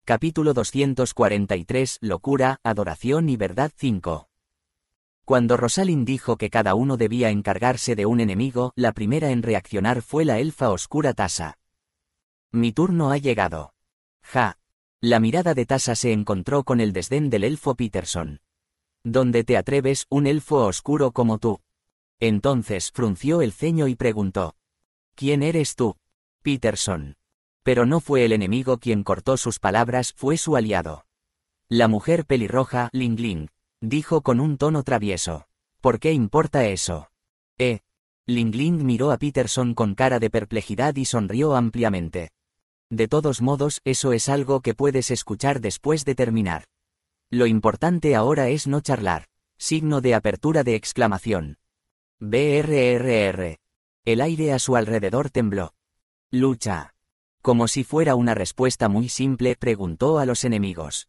Capítulo 243 Locura, Adoración y Verdad 5. Cuando Rosalind dijo que cada uno debía encargarse de un enemigo, la primera en reaccionar fue la elfa oscura Tasa. Mi turno ha llegado. Ja. La mirada de Tasa se encontró con el desdén del elfo Peterson. ¿Dónde te atreves, un elfo oscuro como tú? Entonces frunció el ceño y preguntó. ¿Quién eres tú? Peterson. Pero no fue el enemigo quien cortó sus palabras, fue su aliado. La mujer pelirroja, Ling Ling, dijo con un tono travieso. ¿Por qué importa eso? Ling Ling miró a Peterson con cara de perplejidad y sonrió ampliamente. De todos modos, eso es algo que puedes escuchar después de terminar. Lo importante ahora es no charlar. Signo de apertura de exclamación. BRRR. El aire a su alrededor tembló. Lucha. Como si fuera una respuesta muy simple, preguntó a los enemigos.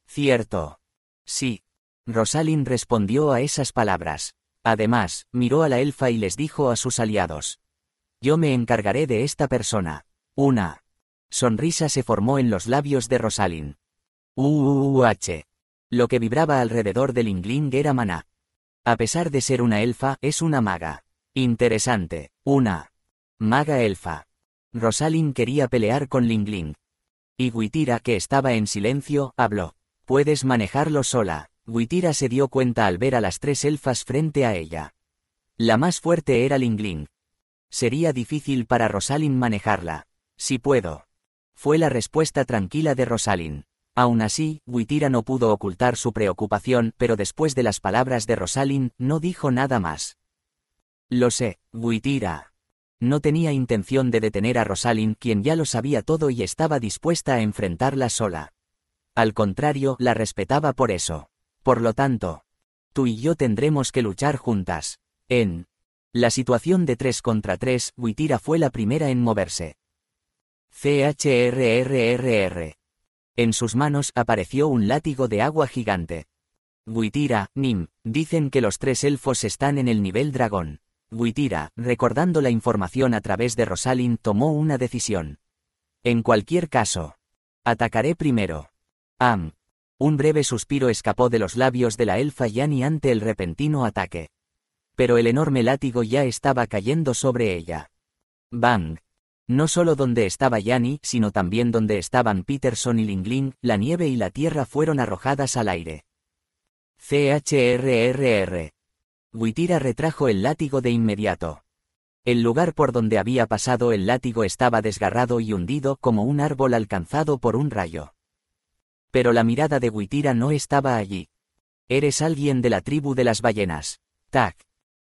Cierto. Sí. Rosalind respondió a esas palabras. Además, miró a la elfa y les dijo a sus aliados. Yo me encargaré de esta persona. Una sonrisa se formó en los labios de Rosalind. Lo que vibraba alrededor de Ling Ling era maná. A pesar de ser una elfa, es una maga. Interesante. Una maga elfa. Rosalind quería pelear con Ling Ling. Y Witira, que estaba en silencio, habló. Puedes manejarlo sola. Witira se dio cuenta al ver a las tres elfas frente a ella. La más fuerte era Ling Ling. Sería difícil para Rosalind manejarla. Sí puedo. Fue la respuesta tranquila de Rosalind. Aún así, Witira no pudo ocultar su preocupación, pero después de las palabras de Rosalind, no dijo nada más. Lo sé, Witira. No tenía intención de detener a Rosalind, quien ya lo sabía todo y estaba dispuesta a enfrentarla sola. Al contrario, la respetaba por eso. Por lo tanto, tú y yo tendremos que luchar juntas. En la situación de 3 contra 3, Witira fue la primera en moverse. CHRRRR. En sus manos apareció un látigo de agua gigante. Witira, Nim, dicen que los 3 elfos están en el nivel dragón. Witira, recordando la información a través de Rosalind, tomó una decisión. En cualquier caso, atacaré primero. Un breve suspiro escapó de los labios de la elfa Yani ante el repentino ataque. Pero el enorme látigo ya estaba cayendo sobre ella. ¡Bang! No solo donde estaba Yani, sino también donde estaban Peterson y Ling Ling, la nieve y la tierra fueron arrojadas al aire. CHRRR. Witira retrajo el látigo de inmediato. El lugar por donde había pasado el látigo estaba desgarrado y hundido como un árbol alcanzado por un rayo. Pero la mirada de Witira no estaba allí. Eres alguien de la tribu de las ballenas. Tac.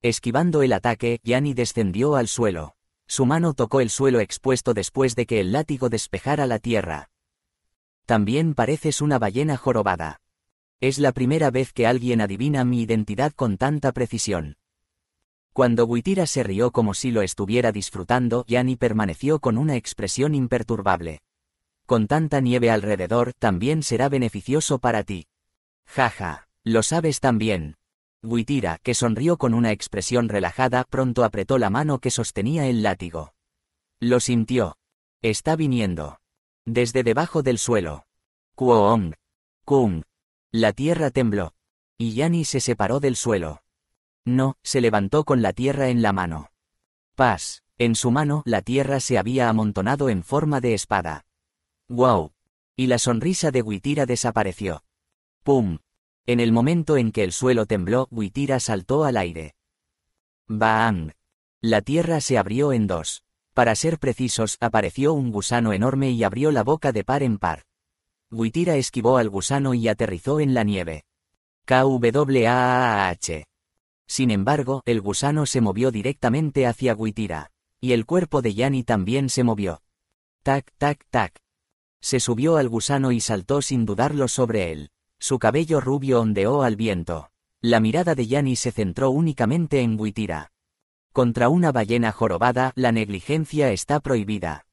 Esquivando el ataque, Yani descendió al suelo. Su mano tocó el suelo expuesto después de que el látigo despejara la tierra. También pareces una ballena jorobada. Es la primera vez que alguien adivina mi identidad con tanta precisión. Cuando Witira se rió como si lo estuviera disfrutando, Yani permaneció con una expresión imperturbable. Con tanta nieve alrededor, también será beneficioso para ti. Jaja, lo sabes también. Witira, que sonrió con una expresión relajada, pronto apretó la mano que sostenía el látigo. Lo sintió. Está viniendo. Desde debajo del suelo. Kuong. Kung. La tierra tembló. Y Yani se separó del suelo. No, se levantó con la tierra en la mano. Paz. En su mano, la tierra se había amontonado en forma de espada. ¡Wow! Y la sonrisa de Witira desapareció. ¡Pum! En el momento en que el suelo tembló, Witira saltó al aire. ¡Bang! La tierra se abrió en dos. Para ser precisos, apareció un gusano enorme y abrió la boca de par en par. Witira esquivó al gusano y aterrizó en la nieve. KWAAH. Sin embargo, el gusano se movió directamente hacia Witira. Y el cuerpo de Yani también se movió. Tac, tac, tac. Se subió al gusano y saltó sin dudarlo sobre él. Su cabello rubio ondeó al viento. La mirada de Yani se centró únicamente en Witira. Contra una ballena jorobada, la negligencia está prohibida.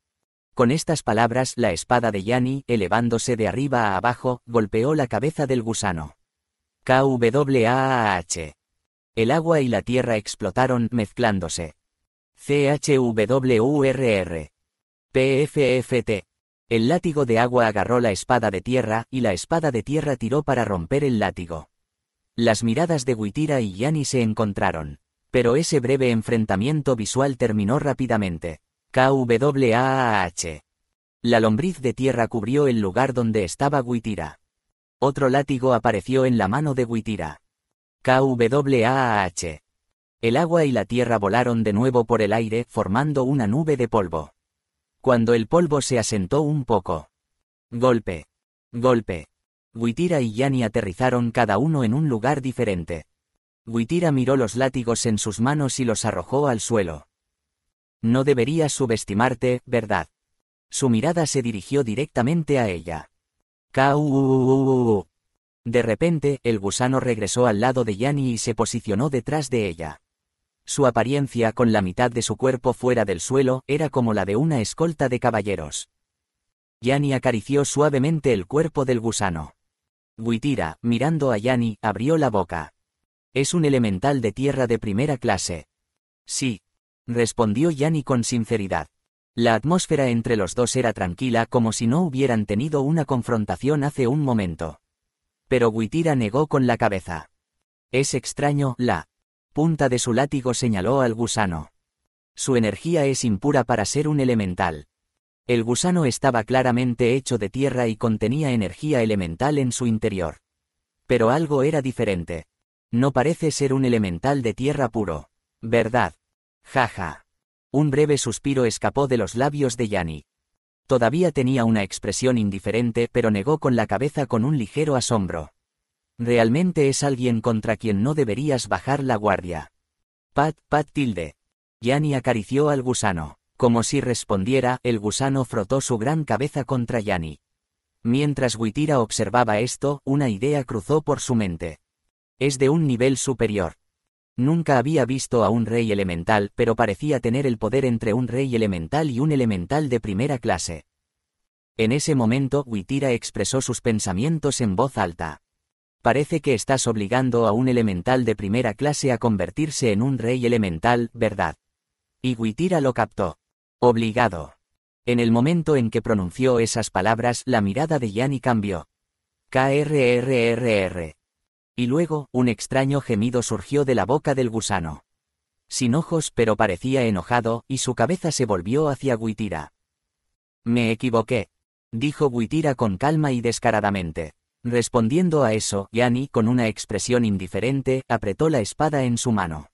Con estas palabras, la espada de Yani, elevándose de arriba a abajo, golpeó la cabeza del gusano. KWAAH. El agua y la tierra explotaron, mezclándose. CHWURR. PFFT. El látigo de agua agarró la espada de tierra, y la espada de tierra tiró para romper el látigo. Las miradas de Witira y Yanni se encontraron. Pero ese breve enfrentamiento visual terminó rápidamente. KWAAH. La lombriz de tierra cubrió el lugar donde estaba Witira. Otro látigo apareció en la mano de Witira. KWAAH. El agua y la tierra volaron de nuevo por el aire, formando una nube de polvo. Cuando el polvo se asentó un poco. Golpe. Golpe. Witira y Yanni aterrizaron cada uno en un lugar diferente. Witira miró los látigos en sus manos y los arrojó al suelo. No deberías subestimarte, ¿verdad? Su mirada se dirigió directamente a ella. De repente, el gusano regresó al lado de Yanni y se posicionó detrás de ella. Su apariencia, con la mitad de su cuerpo fuera del suelo, era como la de una escolta de caballeros. Yanni acarició suavemente el cuerpo del gusano. Witira, mirando a Yanni, abrió la boca. Es un elemental de tierra de primera clase. Sí. Respondió Yanni con sinceridad. La atmósfera entre los dos era tranquila, como si no hubieran tenido una confrontación hace un momento. Pero Witira negó con la cabeza. Es extraño, la punta de su látigo señaló al gusano. Su energía es impura para ser un elemental. El gusano estaba claramente hecho de tierra y contenía energía elemental en su interior. Pero algo era diferente. No parece ser un elemental de tierra puro. ¿Verdad? Jaja. Un breve suspiro escapó de los labios de Yanni. Todavía tenía una expresión indiferente, pero negó con la cabeza con un ligero asombro. Realmente es alguien contra quien no deberías bajar la guardia. Pat tilde. Yanni acarició al gusano. Como si respondiera, el gusano frotó su gran cabeza contra Yanni. Mientras Witira observaba esto, una idea cruzó por su mente. Es de un nivel superior. Nunca había visto a un rey elemental, pero parecía tener el poder entre un rey elemental y un elemental de primera clase. En ese momento, Witira expresó sus pensamientos en voz alta. Parece que estás obligando a un elemental de primera clase a convertirse en un rey elemental, ¿verdad? Y Witira lo captó. Obligado. En el momento en que pronunció esas palabras, la mirada de Yanni cambió. KRRRR. Y luego, un extraño gemido surgió de la boca del gusano. Sin ojos, pero parecía enojado, y su cabeza se volvió hacia Witira. Me equivoqué. Dijo Witira con calma y descaradamente. Respondiendo a eso, Yanni, con una expresión indiferente, apretó la espada en su mano.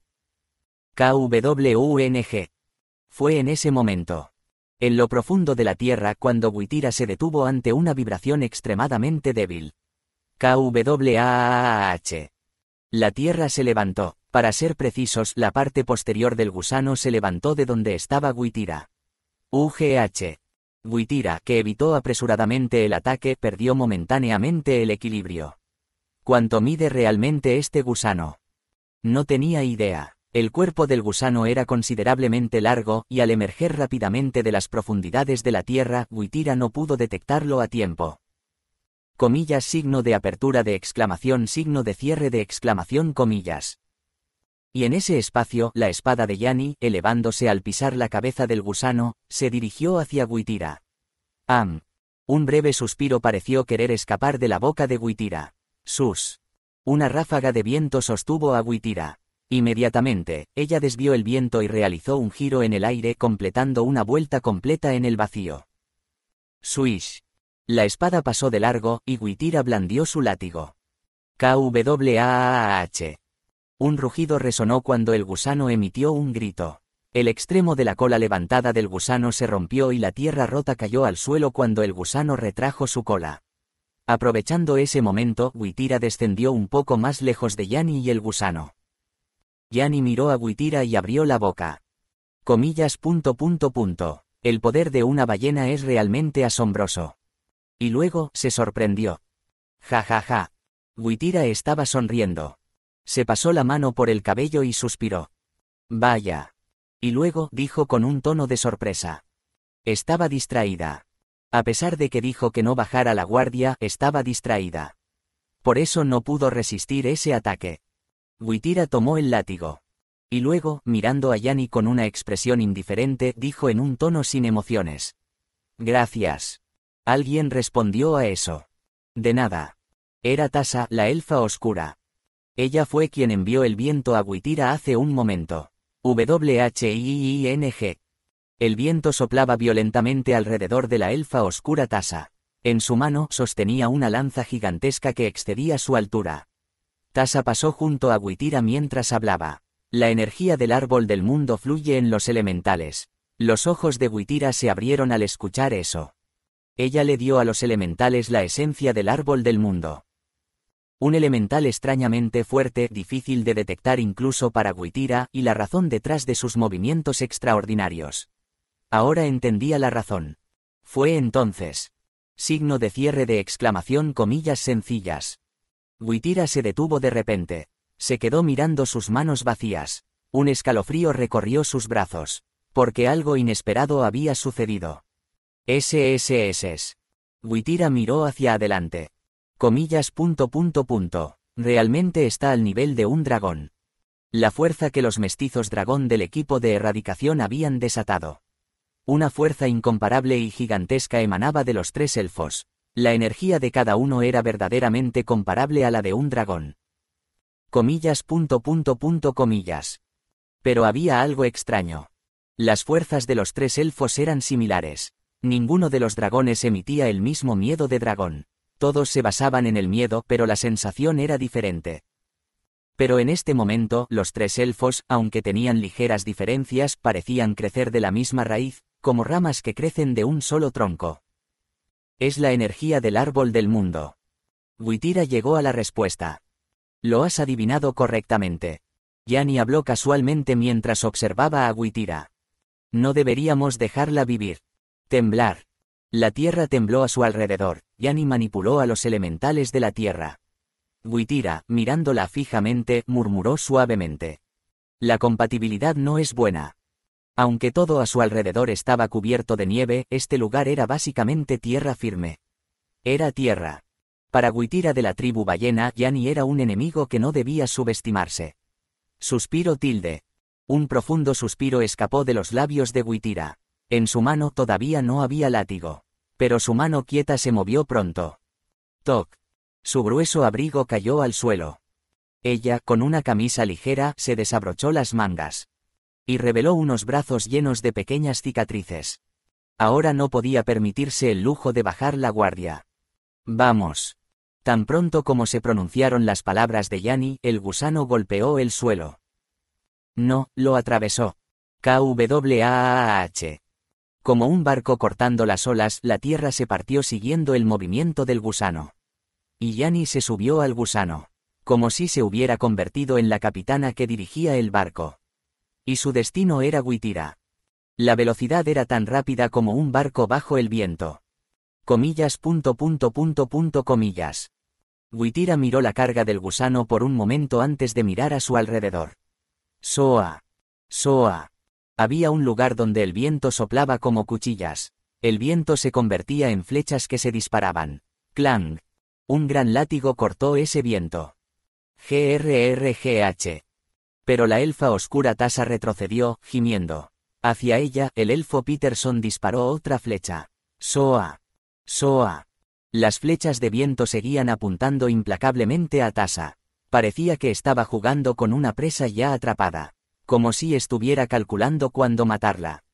KWUNG. Fue en ese momento. En lo profundo de la tierra, cuando Witira se detuvo ante una vibración extremadamente débil. KWAAH. La tierra se levantó. Para ser precisos, la parte posterior del gusano se levantó de donde estaba Witira. UGH. Witira, que evitó apresuradamente el ataque, perdió momentáneamente el equilibrio. ¿Cuánto mide realmente este gusano? No tenía idea. El cuerpo del gusano era considerablemente largo, y al emerger rápidamente de las profundidades de la tierra, Witira no pudo detectarlo a tiempo. Comillas, signo de apertura de exclamación, signo de cierre de exclamación, comillas. Y en ese espacio, la espada de Yanni, elevándose al pisar la cabeza del gusano, se dirigió hacia Witira. Un breve suspiro pareció querer escapar de la boca de Witira. Una ráfaga de viento sostuvo a Witira. Inmediatamente, ella desvió el viento y realizó un giro en el aire, completando una vuelta completa en el vacío. Swish. La espada pasó de largo, y Witira blandió su látigo. KWAAH. Un rugido resonó cuando el gusano emitió un grito. El extremo de la cola levantada del gusano se rompió y la tierra rota cayó al suelo cuando el gusano retrajo su cola. Aprovechando ese momento, Witira descendió un poco más lejos de Yanni y el gusano. Yanni miró a Witira y abrió la boca. Comillas. El poder de una ballena es realmente asombroso. Y luego, se sorprendió. Ja. Witira estaba sonriendo. Se pasó la mano por el cabello y suspiró. Vaya. Y luego, dijo con un tono de sorpresa. Estaba distraída. A pesar de que dijo que no bajara la guardia, estaba distraída. Por eso no pudo resistir ese ataque. Witira tomó el látigo. Y luego, mirando a Yanni con una expresión indiferente, dijo en un tono sin emociones. Gracias. Alguien respondió a eso. De nada. Era Tasa, la elfa oscura. Ella fue quien envió el viento a Witira hace un momento. WHIING. El viento soplaba violentamente alrededor de la elfa oscura Tasa. En su mano sostenía una lanza gigantesca que excedía su altura. Tasa pasó junto a Witira mientras hablaba. La energía del árbol del mundo fluye en los elementales. Los ojos de Witira se abrieron al escuchar eso. Ella le dio a los elementales la esencia del árbol del mundo. Un elemental extrañamente fuerte, difícil de detectar incluso para Witira, y la razón detrás de sus movimientos extraordinarios. Ahora entendía la razón. Fue entonces. Signo de cierre de exclamación, comillas sencillas. Witira se detuvo de repente. Se quedó mirando sus manos vacías. Un escalofrío recorrió sus brazos. Porque algo inesperado había sucedido. SSS. Witira miró hacia adelante. Comillas. Realmente está al nivel de un dragón. La fuerza que los mestizos dragón del equipo de erradicación habían desatado. Una fuerza incomparable y gigantesca emanaba de los 3 elfos. La energía de cada uno era verdaderamente comparable a la de un dragón. Comillas. Pero había algo extraño. Las fuerzas de los 3 elfos eran similares. Ninguno de los dragones emitía el mismo miedo de dragón. Todos se basaban en el miedo, pero la sensación era diferente. Pero en este momento, los 3 elfos, aunque tenían ligeras diferencias, parecían crecer de la misma raíz, como ramas que crecen de un solo tronco. Es la energía del árbol del mundo. Witira llegó a la respuesta. Lo has adivinado correctamente. Yanni habló casualmente mientras observaba a Witira. No deberíamos dejarla vivir. Temblar. La tierra tembló a su alrededor. Yanni manipuló a los elementales de la tierra. Witira, mirándola fijamente, murmuró suavemente. La compatibilidad no es buena. Aunque todo a su alrededor estaba cubierto de nieve, este lugar era básicamente tierra firme. Era tierra. Para Witira de la tribu ballena, Yanni era un enemigo que no debía subestimarse. Suspiro tilde. Un profundo suspiro escapó de los labios de Witira. En su mano todavía no había látigo. Pero su mano quieta se movió pronto. Toc. Su grueso abrigo cayó al suelo. Ella, con una camisa ligera, se desabrochó las mangas. Y reveló unos brazos llenos de pequeñas cicatrices. Ahora no podía permitirse el lujo de bajar la guardia. Vamos. Tan pronto como se pronunciaron las palabras de Yanni, el gusano golpeó el suelo. No, lo atravesó. KWAAH. Como un barco cortando las olas, la tierra se partió siguiendo el movimiento del gusano. Y Yanni se subió al gusano. Como si se hubiera convertido en la capitana que dirigía el barco. Y su destino era Witira. La velocidad era tan rápida como un barco bajo el viento. Comillas. Comillas. Witira miró la carga del gusano por un momento antes de mirar a su alrededor. Soa. Soa. Había un lugar donde el viento soplaba como cuchillas. El viento se convertía en flechas que se disparaban. Clang. Un gran látigo cortó ese viento. GRRGH. Pero la elfa oscura Tasa retrocedió, gimiendo. Hacia ella, el elfo Peterson disparó otra flecha. Soa. Soa. Las flechas de viento seguían apuntando implacablemente a Tasa. Parecía que estaba jugando con una presa ya atrapada. Como si estuviera calculando cuándo matarla.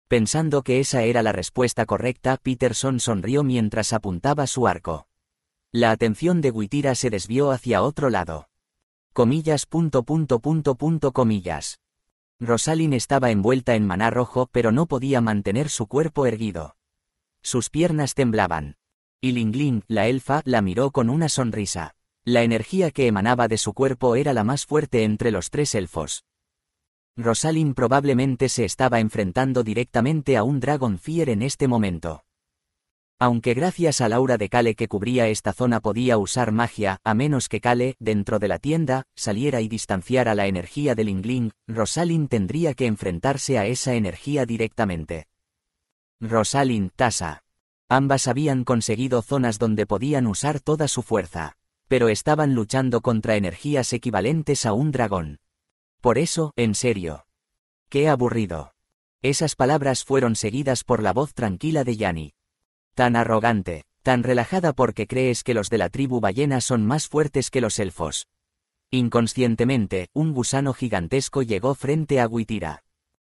Pensando que esa era la respuesta correcta, Peterson sonrió mientras apuntaba su arco. La atención de Witira se desvió hacia otro lado. Comillas. Comillas. Rosalind estaba envuelta en maná rojo, pero no podía mantener su cuerpo erguido. Sus piernas temblaban. Y Lingling, la elfa, la miró con una sonrisa. La energía que emanaba de su cuerpo era la más fuerte entre los 3 elfos. Rosalind probablemente se estaba enfrentando directamente a un Dragonfire en este momento. Aunque gracias al aura de Kale que cubría esta zona podía usar magia, a menos que Kale, dentro de la tienda, saliera y distanciara la energía del Lingling, Rosalind tendría que enfrentarse a esa energía directamente. Rosalind, Tasa. Ambas habían conseguido zonas donde podían usar toda su fuerza. Pero estaban luchando contra energías equivalentes a un dragón. Por eso, en serio. ¡Qué aburrido! Esas palabras fueron seguidas por la voz tranquila de Yanni. Tan arrogante, tan relajada porque crees que los de la tribu ballena son más fuertes que los elfos. Inconscientemente, un gusano gigantesco llegó frente a Witira.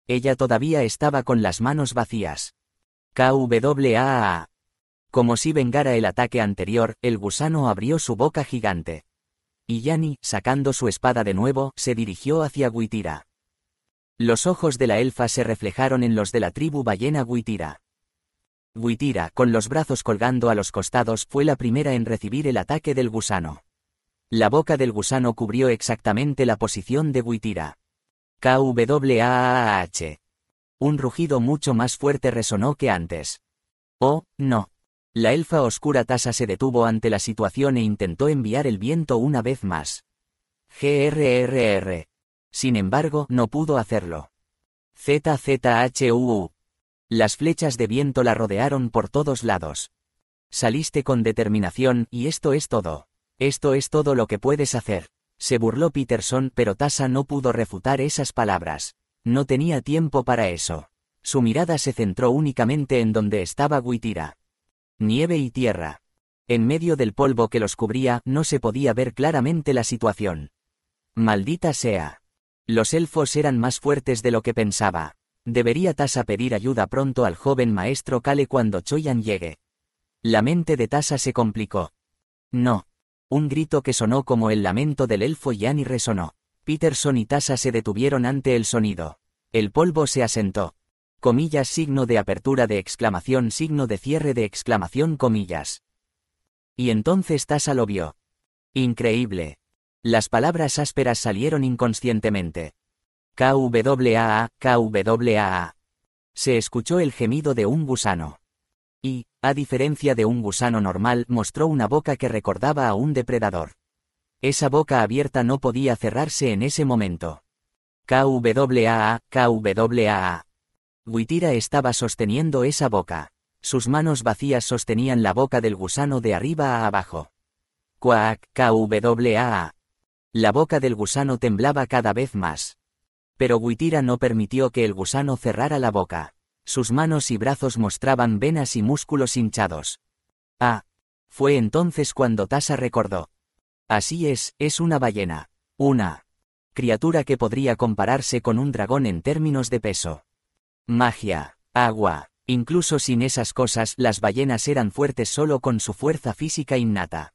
Ella todavía estaba con las manos vacías. KWAA. Como si vengara el ataque anterior, el gusano abrió su boca gigante. Y Yanni, sacando su espada de nuevo, se dirigió hacia Witira. Los ojos de la elfa se reflejaron en los de la tribu ballena Witira. Witira, con los brazos colgando a los costados, fue la primera en recibir el ataque del gusano. La boca del gusano cubrió exactamente la posición de Witira. KWAAH. Un rugido mucho más fuerte resonó que antes. Oh, no. La elfa oscura Tasa se detuvo ante la situación e intentó enviar el viento una vez más. GRRR. Sin embargo, no pudo hacerlo. ZZHUU. Las flechas de viento la rodearon por todos lados. Saliste con determinación, y esto es todo. Esto es todo lo que puedes hacer. Se burló Peterson, pero Tasa no pudo refutar esas palabras. No tenía tiempo para eso. Su mirada se centró únicamente en donde estaba Witira. Nieve y tierra. En medio del polvo que los cubría, no se podía ver claramente la situación. Maldita sea. Los elfos eran más fuertes de lo que pensaba. Debería Tasa pedir ayuda pronto al joven maestro Kale cuando Choyan llegue. La mente de Tasa se complicó. No. Un grito que sonó como el lamento del elfo Yanni resonó. Peterson y Tasa se detuvieron ante el sonido. El polvo se asentó. Comillas, signo de apertura de exclamación, signo de cierre de exclamación, comillas. Y entonces Tasa lo vio. Increíble. Las palabras ásperas salieron inconscientemente. KWAA, KWAA. Se escuchó el gemido de un gusano. Y, a diferencia de un gusano normal, mostró una boca que recordaba a un depredador. Esa boca abierta no podía cerrarse en ese momento. KWAA, KWAA. Witira estaba sosteniendo esa boca. Sus manos vacías sostenían la boca del gusano de arriba a abajo. Quack, KWAA. La boca del gusano temblaba cada vez más. Pero Witira no permitió que el gusano cerrara la boca. Sus manos y brazos mostraban venas y músculos hinchados. Ah. Fue entonces cuando Tasa recordó. Así es una ballena. Una criatura que podría compararse con un dragón en términos de peso. Magia, agua, incluso sin esas cosas, las ballenas eran fuertes solo con su fuerza física innata.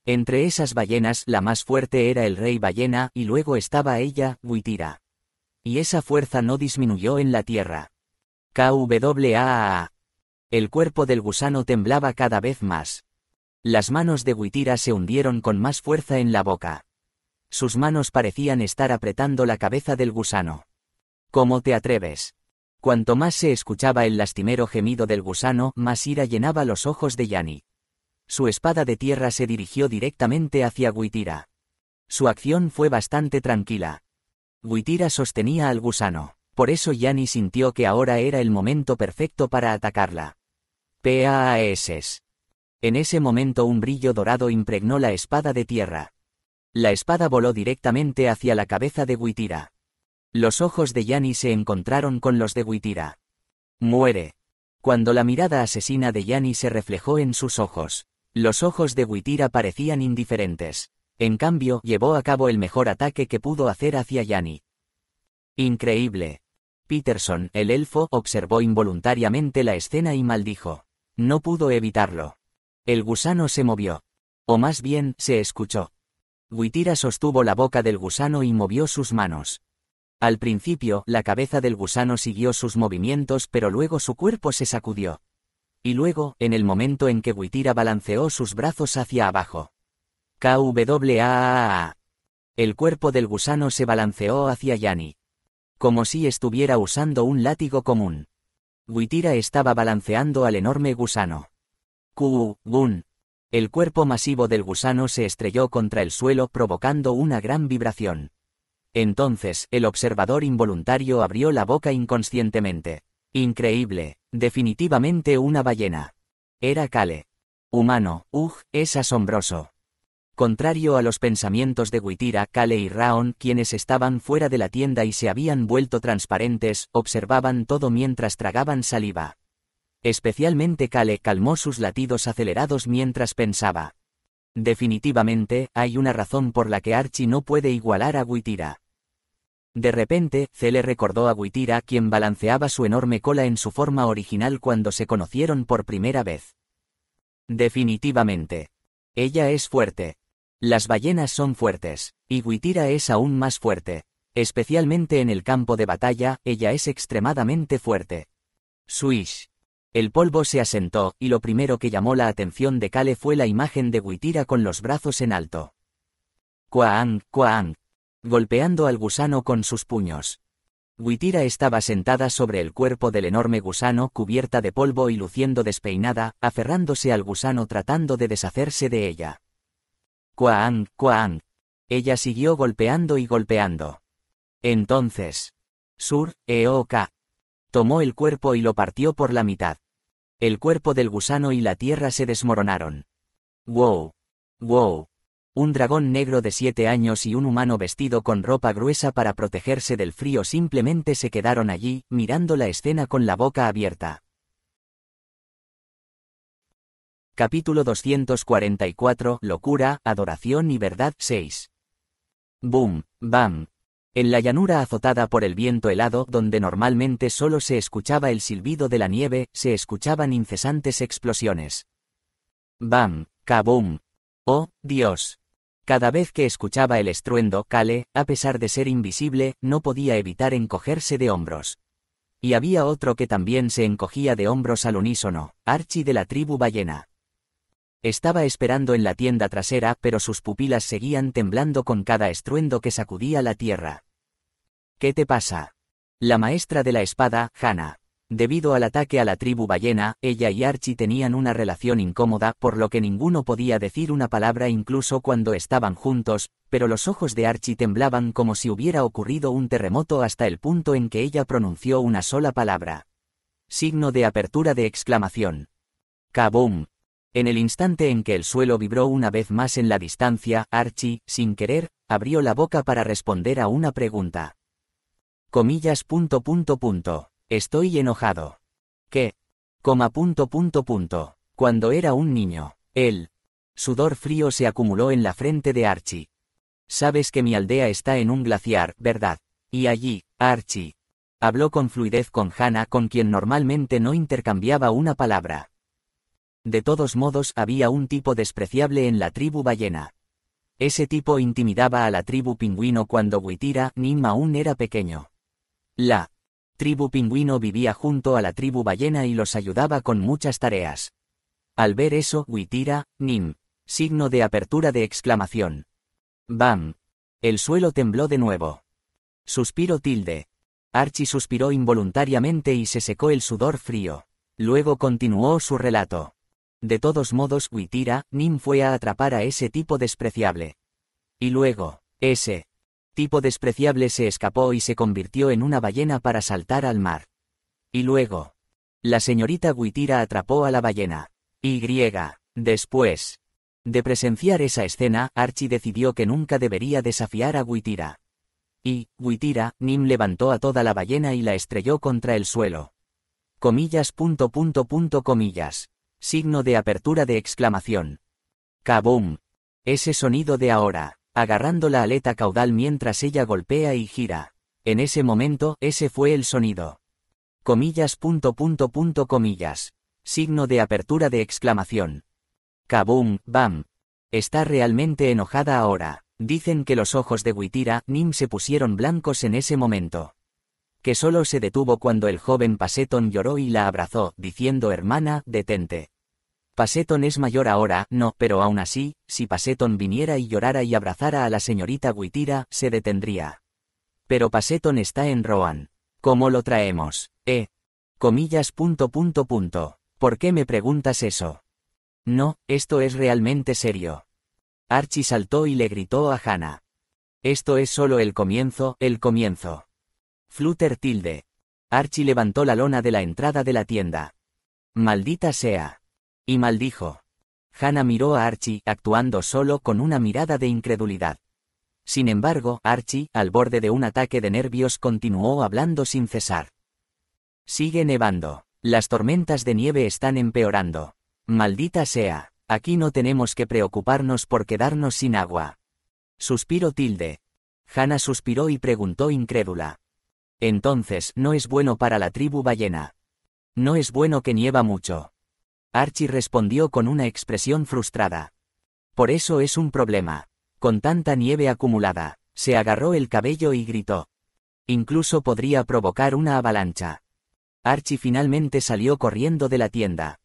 Entre esas ballenas, la más fuerte era el rey ballena, y luego estaba ella, Witira. Y esa fuerza no disminuyó en la tierra. KWAA. El cuerpo del gusano temblaba cada vez más. Las manos de Witira se hundieron con más fuerza en la boca. Sus manos parecían estar apretando la cabeza del gusano. ¿Cómo te atreves? Cuanto más se escuchaba el lastimero gemido del gusano, más ira llenaba los ojos de Yanni. Su espada de tierra se dirigió directamente hacia Witira. Su acción fue bastante tranquila. Witira sostenía al gusano. Por eso Yanni sintió que ahora era el momento perfecto para atacarla. PAAS. En ese momento un brillo dorado impregnó la espada de tierra. La espada voló directamente hacia la cabeza de Witira. Los ojos de Yanni se encontraron con los de Witira. Muere. Cuando la mirada asesina de Yanni se reflejó en sus ojos, los ojos de Witira parecían indiferentes. En cambio, llevó a cabo el mejor ataque que pudo hacer hacia Yanni. Increíble. Peterson, el elfo, observó involuntariamente la escena y maldijo. No pudo evitarlo. El gusano se movió. O más bien, se escuchó. Witira sostuvo la boca del gusano y movió sus manos. Al principio, la cabeza del gusano siguió sus movimientos, pero luego su cuerpo se sacudió. Y luego, en el momento en que Witira balanceó sus brazos hacia abajo. KWAA. El cuerpo del gusano se balanceó hacia Yanni. Como si estuviera usando un látigo común. Witira estaba balanceando al enorme gusano. Gun. El cuerpo masivo del gusano se estrelló contra el suelo provocando una gran vibración. Entonces, el observador involuntario abrió la boca inconscientemente. Increíble, definitivamente una ballena. Era Kale. Humano, es asombroso. Contrario a los pensamientos de Witira, Kale y Raon, quienes estaban fuera de la tienda y se habían vuelto transparentes, observaban todo mientras tragaban saliva. Especialmente Kale calmó sus latidos acelerados mientras pensaba. Definitivamente, hay una razón por la que Archie no puede igualar a Witira. De repente, Cele recordó a Witira, quien balanceaba su enorme cola en su forma original cuando se conocieron por primera vez. Definitivamente. Ella es fuerte. Las ballenas son fuertes, y Witira es aún más fuerte. Especialmente en el campo de batalla, ella es extremadamente fuerte. Swish. El polvo se asentó, y lo primero que llamó la atención de Kale fue la imagen de Witira con los brazos en alto. Kwaang, Kwaang. Golpeando al gusano con sus puños. Witira estaba sentada sobre el cuerpo del enorme gusano, cubierta de polvo y luciendo despeinada, aferrándose al gusano tratando de deshacerse de ella. Kwaang, Kwaang. Ella siguió golpeando y golpeando. Entonces, Sur, Eoka. Tomó el cuerpo y lo partió por la mitad. El cuerpo del gusano y la tierra se desmoronaron. ¡Wow! ¡Wow! Un dragón negro de 7 años y un humano vestido con ropa gruesa para protegerse del frío simplemente se quedaron allí, mirando la escena con la boca abierta. Capítulo 244, Locura, Adoración y Verdad 6. Boom, bam. En la llanura azotada por el viento helado, donde normalmente solo se escuchaba el silbido de la nieve, se escuchaban incesantes explosiones. Bam, kaboom. ¡Oh, Dios! Cada vez que escuchaba el estruendo, Kale, a pesar de ser invisible, no podía evitar encogerse de hombros. Y había otro que también se encogía de hombros al unísono, Archie de la tribu ballena. Estaba esperando en la tienda trasera, pero sus pupilas seguían temblando con cada estruendo que sacudía la tierra. ¿Qué te pasa? La maestra de la espada, Hannah. Debido al ataque a la tribu ballena, ella y Archie tenían una relación incómoda, por lo que ninguno podía decir una palabra incluso cuando estaban juntos, pero los ojos de Archie temblaban como si hubiera ocurrido un terremoto hasta el punto en que ella pronunció una sola palabra. Signo de apertura de exclamación. ¡Kaboom! En el instante en que el suelo vibró una vez más en la distancia, Archie, sin querer, abrió la boca para responder a una pregunta. Comillas. Estoy enojado. ¿Qué? Coma. Cuando era un niño, el sudor frío se acumuló en la frente de Archie. Sabes que mi aldea está en un glaciar, ¿verdad? Y allí, Archie habló con fluidez con Hannah, con quien normalmente no intercambiaba una palabra. De todos modos, había un tipo despreciable en la tribu ballena. Ese tipo intimidaba a la tribu pingüino cuando Witira, Nim aún era pequeño. La tribu pingüino vivía junto a la tribu ballena y los ayudaba con muchas tareas. Al ver eso, Witira, Nim. Signo de apertura de exclamación. ¡Bam! El suelo tembló de nuevo. Suspiro tilde. Archie suspiró involuntariamente y se secó el sudor frío. Luego continuó su relato. De todos modos, Witira, Nim fue a atrapar a ese tipo despreciable. Y luego, ese tipo despreciable se escapó y se convirtió en una ballena para saltar al mar. Y luego, la señorita Witira atrapó a la ballena. Y después de presenciar esa escena, Archie decidió que nunca debería desafiar a Witira. Y, Witira, Nim levantó a toda la ballena y la estrelló contra el suelo. Comillas. Comillas. Signo de apertura de exclamación. ¡Kaboom! Ese sonido de ahora, agarrando la aleta caudal mientras ella golpea y gira. En ese momento, ese fue el sonido. Comillas. Comillas. Signo de apertura de exclamación. ¡Kaboom! ¡Bam! Está realmente enojada ahora. Dicen que los ojos de Witira, Nim se pusieron blancos en ese momento. Que solo se detuvo cuando el joven Passeton lloró y la abrazó, diciendo: hermana, detente. Passeton es mayor ahora, no, pero aún así, si Passeton viniera y llorara y abrazara a la señorita Witira, se detendría. Pero Passeton está en Rohan. ¿Cómo lo traemos? Comillas. ¿Por qué me preguntas eso? No, esto es realmente serio. Archie saltó y le gritó a Hannah. Esto es solo el comienzo, el comienzo. Flutter tilde. Archie levantó la lona de la entrada de la tienda. Maldita sea. Y maldijo. Hannah miró a Archie, actuando solo con una mirada de incredulidad. Sin embargo, Archie, al borde de un ataque de nervios, continuó hablando sin cesar. Sigue nevando. Las tormentas de nieve están empeorando. Maldita sea, aquí no tenemos que preocuparnos por quedarnos sin agua. Suspiro tilde. Hannah suspiró y preguntó incrédula. Entonces, no es bueno para la tribu ballena. No es bueno que nieva mucho. Archie respondió con una expresión frustrada. Por eso es un problema. Con tanta nieve acumulada, se agarró el cabello y gritó. Incluso podría provocar una avalancha. Archie finalmente salió corriendo de la tienda.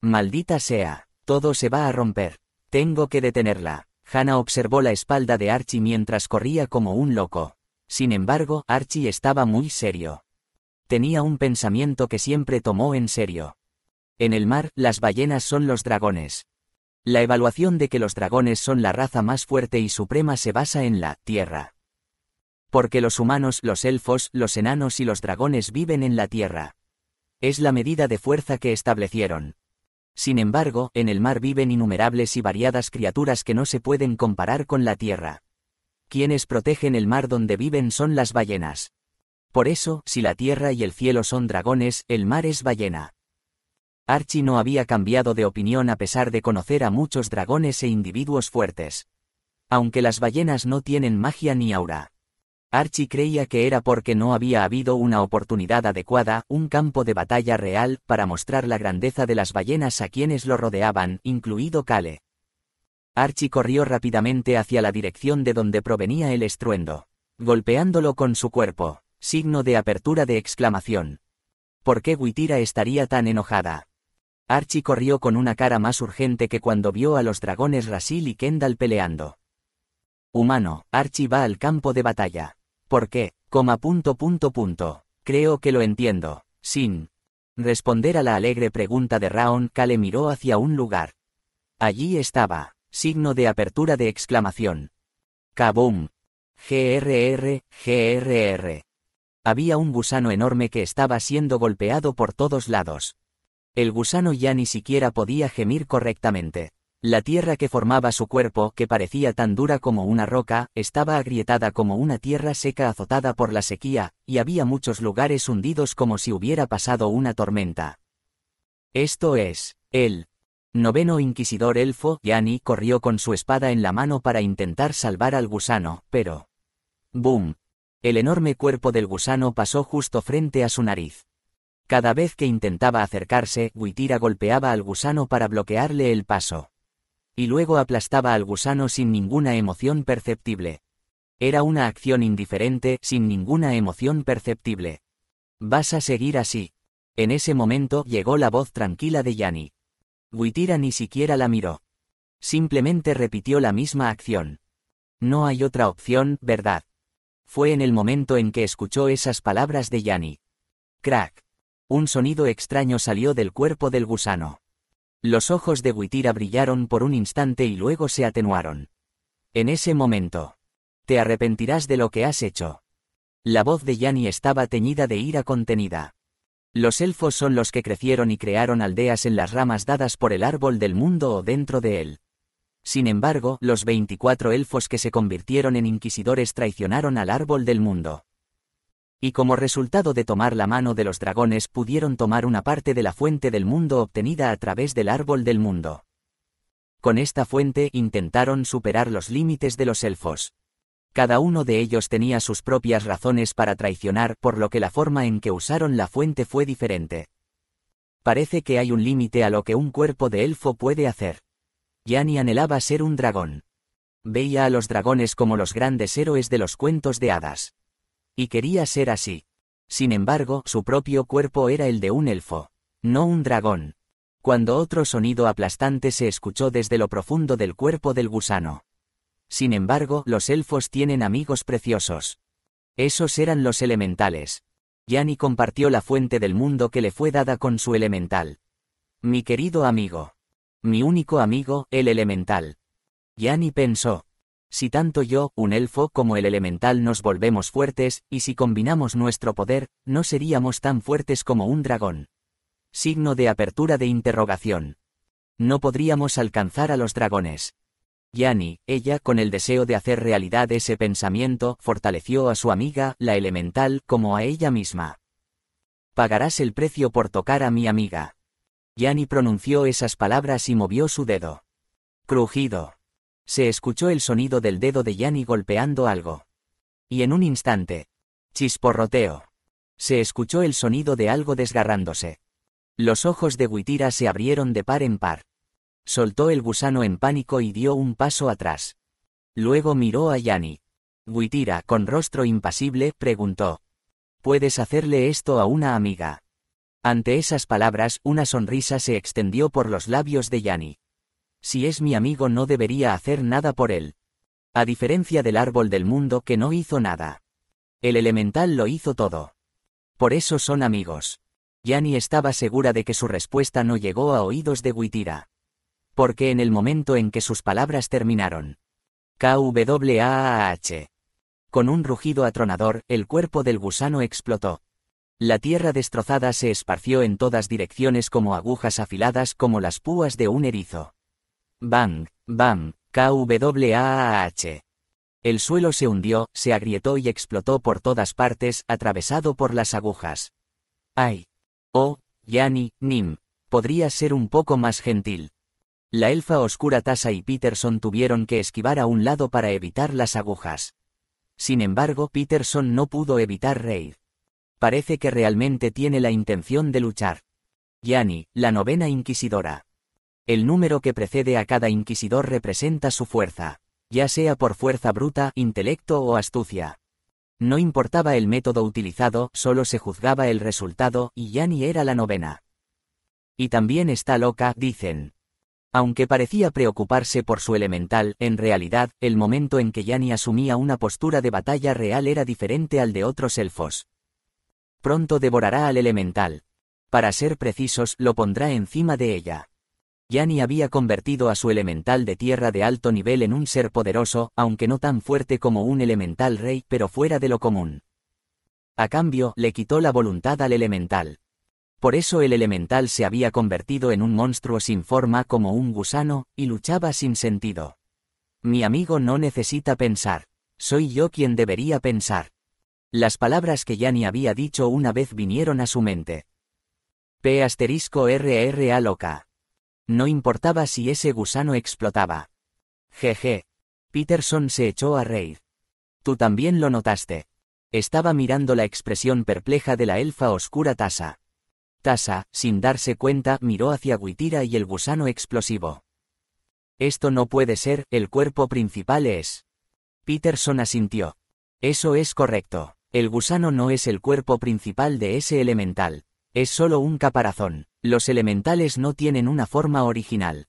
Maldita sea, todo se va a romper. Tengo que detenerla. Hannah observó la espalda de Archie mientras corría como un loco. Sin embargo, Archie estaba muy serio. Tenía un pensamiento que siempre tomó en serio. En el mar, las ballenas son los dragones. La evaluación de que los dragones son la raza más fuerte y suprema se basa en la tierra. Porque los humanos, los elfos, los enanos y los dragones viven en la tierra. Es la medida de fuerza que establecieron. Sin embargo, en el mar viven innumerables y variadas criaturas que no se pueden comparar con la tierra. Quienes protegen el mar donde viven son las ballenas. Por eso, si la tierra y el cielo son dragones, el mar es ballena. Archie no había cambiado de opinión a pesar de conocer a muchos dragones e individuos fuertes. Aunque las ballenas no tienen magia ni aura. Archie creía que era porque no había habido una oportunidad adecuada, un campo de batalla real, para mostrar la grandeza de las ballenas a quienes lo rodeaban, incluido Kale. Archie corrió rápidamente hacia la dirección de donde provenía el estruendo, golpeándolo con su cuerpo, signo de apertura de exclamación. ¿Por qué Witira estaría tan enojada? Archie corrió con una cara más urgente que cuando vio a los dragones Rasil y Kendall peleando. Humano, Archie va al campo de batalla. ¿Por qué? Creo que lo entiendo. Sin responder a la alegre pregunta de Raon, Kale miró hacia un lugar. Allí estaba, signo de apertura de exclamación. ¡Kaboom! GRR. Había un gusano enorme que estaba siendo golpeado por todos lados. El gusano ya ni siquiera podía gemir correctamente. La tierra que formaba su cuerpo, que parecía tan dura como una roca, estaba agrietada como una tierra seca azotada por la sequía, y había muchos lugares hundidos como si hubiera pasado una tormenta. Esto es, el noveno inquisidor elfo, Yanni, corrió con su espada en la mano para intentar salvar al gusano, pero... ¡Boom! El enorme cuerpo del gusano pasó justo frente a su nariz. Cada vez que intentaba acercarse, Witira golpeaba al gusano para bloquearle el paso. Y luego aplastaba al gusano sin ninguna emoción perceptible. Era una acción indiferente, sin ninguna emoción perceptible. ¿Vas a seguir así? En ese momento llegó la voz tranquila de Yanni. Witira ni siquiera la miró. Simplemente repitió la misma acción. No hay otra opción, ¿verdad? Fue en el momento en que escuchó esas palabras de Yanni. Crack. Un sonido extraño salió del cuerpo del gusano. Los ojos de Witira brillaron por un instante y luego se atenuaron. En ese momento. Te arrepentirás de lo que has hecho. La voz de Yanni estaba teñida de ira contenida. Los elfos son los que crecieron y crearon aldeas en las ramas dadas por el árbol del mundo o dentro de él. Sin embargo, los 24 elfos que se convirtieron en inquisidores traicionaron al árbol del mundo. Y como resultado de tomar la mano de los dragones pudieron tomar una parte de la fuente del mundo obtenida a través del árbol del mundo. Con esta fuente intentaron superar los límites de los elfos. Cada uno de ellos tenía sus propias razones para traicionar, por lo que la forma en que usaron la fuente fue diferente. Parece que hay un límite a lo que un cuerpo de elfo puede hacer. Yanni anhelaba ser un dragón. Veía a los dragones como los grandes héroes de los cuentos de hadas. Y quería ser así. Sin embargo, su propio cuerpo era el de un elfo, no un dragón. Cuando otro sonido aplastante se escuchó desde lo profundo del cuerpo del gusano. Sin embargo, los elfos tienen amigos preciosos. Esos eran los elementales. Yanni compartió la fuente del mundo que le fue dada con su elemental. Mi querido amigo. Mi único amigo, el elemental. Yanni pensó. Si tanto yo, un elfo, como el elemental nos volvemos fuertes, y si combinamos nuestro poder, no seríamos tan fuertes como un dragón. Signo de apertura de interrogación. No podríamos alcanzar a los dragones. Yanni, ella, con el deseo de hacer realidad ese pensamiento, fortaleció a su amiga, la elemental, como a ella misma. Pagarás el precio por tocar a mi amiga. Yanni pronunció esas palabras y movió su dedo. Crujido. Se escuchó el sonido del dedo de Yanni golpeando algo. Y en un instante. Chisporroteo. Se escuchó el sonido de algo desgarrándose. Los ojos de Witira se abrieron de par en par. Soltó el gusano en pánico y dio un paso atrás. Luego miró a Yanni. Witira, con rostro impasible, preguntó. ¿Puedes hacerle esto a una amiga? Ante esas palabras, una sonrisa se extendió por los labios de Yanni. Si es mi amigo no debería hacer nada por él. A diferencia del árbol del mundo que no hizo nada. El elemental lo hizo todo. Por eso son amigos. Yanni estaba segura de que su respuesta no llegó a oídos de Witira. Porque en el momento en que sus palabras terminaron. KWAAH. Con un rugido atronador, el cuerpo del gusano explotó. La tierra destrozada se esparció en todas direcciones como agujas afiladas como las púas de un erizo. Bang, bam, KWAAH. El suelo se hundió, se agrietó y explotó por todas partes, atravesado por las agujas. ¡Ay! Oh, Yanni, Nim. Podría ser un poco más gentil. La elfa oscura Tasa y Peterson tuvieron que esquivar a un lado para evitar las agujas. Sin embargo, Peterson no pudo evitar reír. Parece que realmente tiene la intención de luchar. Yanni, la novena inquisidora. El número que precede a cada inquisidor representa su fuerza, ya sea por fuerza bruta, intelecto o astucia. No importaba el método utilizado, solo se juzgaba el resultado, y Yanni era la novena. Y también está loca, dicen. Aunque parecía preocuparse por su elemental, en realidad, el momento en que Yanni asumía una postura de batalla real era diferente al de otros elfos. Pronto devorará al elemental. Para ser precisos, lo pondrá encima de ella. Yanni había convertido a su elemental de tierra de alto nivel en un ser poderoso, aunque no tan fuerte como un elemental rey, pero fuera de lo común. A cambio, le quitó la voluntad al elemental. Por eso el elemental se había convertido en un monstruo sin forma como un gusano, y luchaba sin sentido. Mi amigo no necesita pensar. Soy yo quien debería pensar. Las palabras que Yanni había dicho una vez vinieron a su mente. *RRA loca. No importaba si ese gusano explotaba. Jeje. Peterson se echó a reír. Tú también lo notaste. Estaba mirando la expresión perpleja de la elfa oscura Tasa. Tasa, sin darse cuenta, miró hacia Witira y el gusano explosivo. Esto no puede ser, el cuerpo principal es. Peterson asintió. Eso es correcto. El gusano no es el cuerpo principal de ese elemental. Es solo un caparazón. Los elementales no tienen una forma original.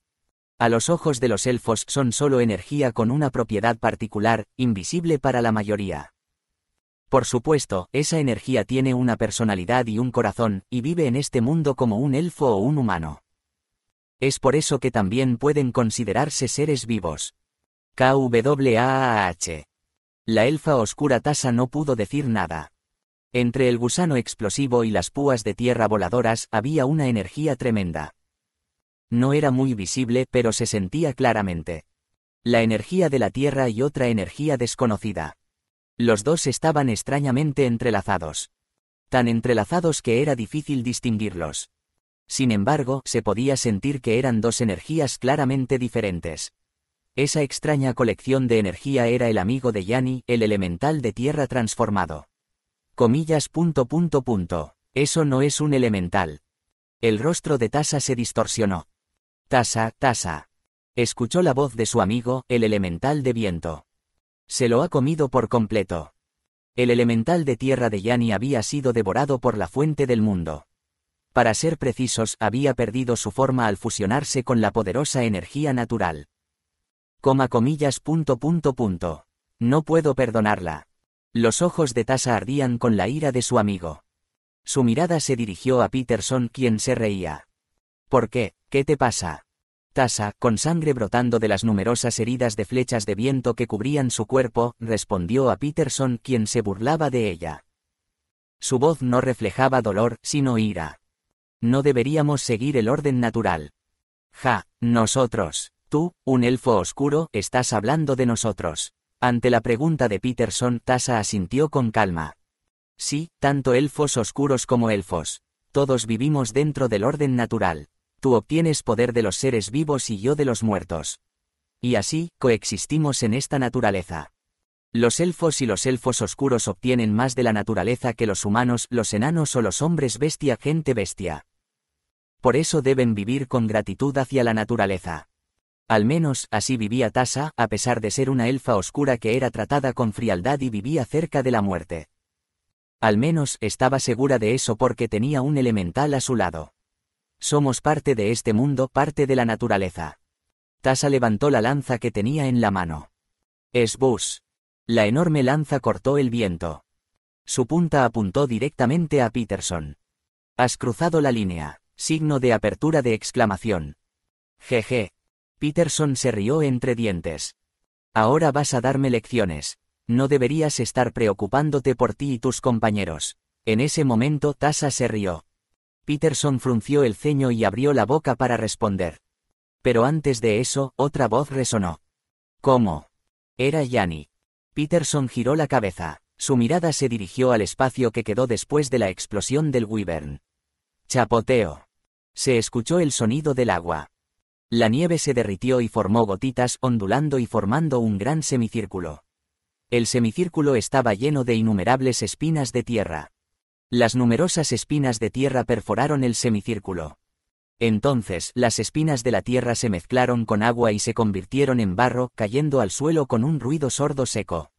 A los ojos de los elfos son solo energía con una propiedad particular, invisible para la mayoría. Por supuesto, esa energía tiene una personalidad y un corazón, y vive en este mundo como un elfo o un humano. Es por eso que también pueden considerarse seres vivos. KWAAH. La elfa oscura Tasa no pudo decir nada. Entre el gusano explosivo y las púas de tierra voladoras había una energía tremenda. No era muy visible, pero se sentía claramente. La energía de la tierra y otra energía desconocida. Los dos estaban extrañamente entrelazados. Tan entrelazados que era difícil distinguirlos. Sin embargo, se podía sentir que eran dos energías claramente diferentes. Esa extraña colección de energía era el amigo de Yanni, el elemental de tierra transformado. Comillas. Eso no es un elemental. El rostro de Tasa se distorsionó. Tasa, Tasa. Escuchó la voz de su amigo, el elemental de viento. Se lo ha comido por completo. El elemental de tierra de Yanni había sido devorado por la fuente del mundo. Para ser precisos, había perdido su forma al fusionarse con la poderosa energía natural. Comillas. No puedo perdonarla. Los ojos de Tasa ardían con la ira de su amigo. Su mirada se dirigió a Peterson, quien se reía. ¿Por qué? ¿Qué te pasa? Tasa, con sangre brotando de las numerosas heridas de flechas de viento que cubrían su cuerpo, respondió a Peterson, quien se burlaba de ella. Su voz no reflejaba dolor, sino ira. No deberíamos seguir el orden natural. Ja, nosotros. Tú, un elfo oscuro, estás hablando de nosotros. Ante la pregunta de Peterson, Tasa asintió con calma. Sí, tanto elfos oscuros como elfos. Todos vivimos dentro del orden natural. Tú obtienes poder de los seres vivos y yo de los muertos. Y así, coexistimos en esta naturaleza. Los elfos y los elfos oscuros obtienen más de la naturaleza que los humanos, los enanos o los hombres bestia, gente bestia. Por eso deben vivir con gratitud hacia la naturaleza. Al menos, así vivía Tasa, a pesar de ser una elfa oscura que era tratada con frialdad y vivía cerca de la muerte. Al menos, estaba segura de eso porque tenía un elemental a su lado. Somos parte de este mundo, parte de la naturaleza. Tasa levantó la lanza que tenía en la mano. Esbus. La enorme lanza cortó el viento. Su punta apuntó directamente a Peterson. Has cruzado la línea. Signo de apertura de exclamación. Jeje. Peterson se rió entre dientes. Ahora vas a darme lecciones. No deberías estar preocupándote por ti y tus compañeros. En ese momento Tasa se rió. Peterson frunció el ceño y abrió la boca para responder. Pero antes de eso, otra voz resonó. ¿Cómo? Era Yanni. Peterson giró la cabeza. Su mirada se dirigió al espacio que quedó después de la explosión del Wyvern. Chapoteo. Se escuchó el sonido del agua. La nieve se derritió y formó gotitas, ondulando y formando un gran semicírculo. El semicírculo estaba lleno de innumerables espinas de tierra. Las numerosas espinas de tierra perforaron el semicírculo. Entonces, las espinas de la tierra se mezclaron con agua y se convirtieron en barro, cayendo al suelo con un ruido sordo seco.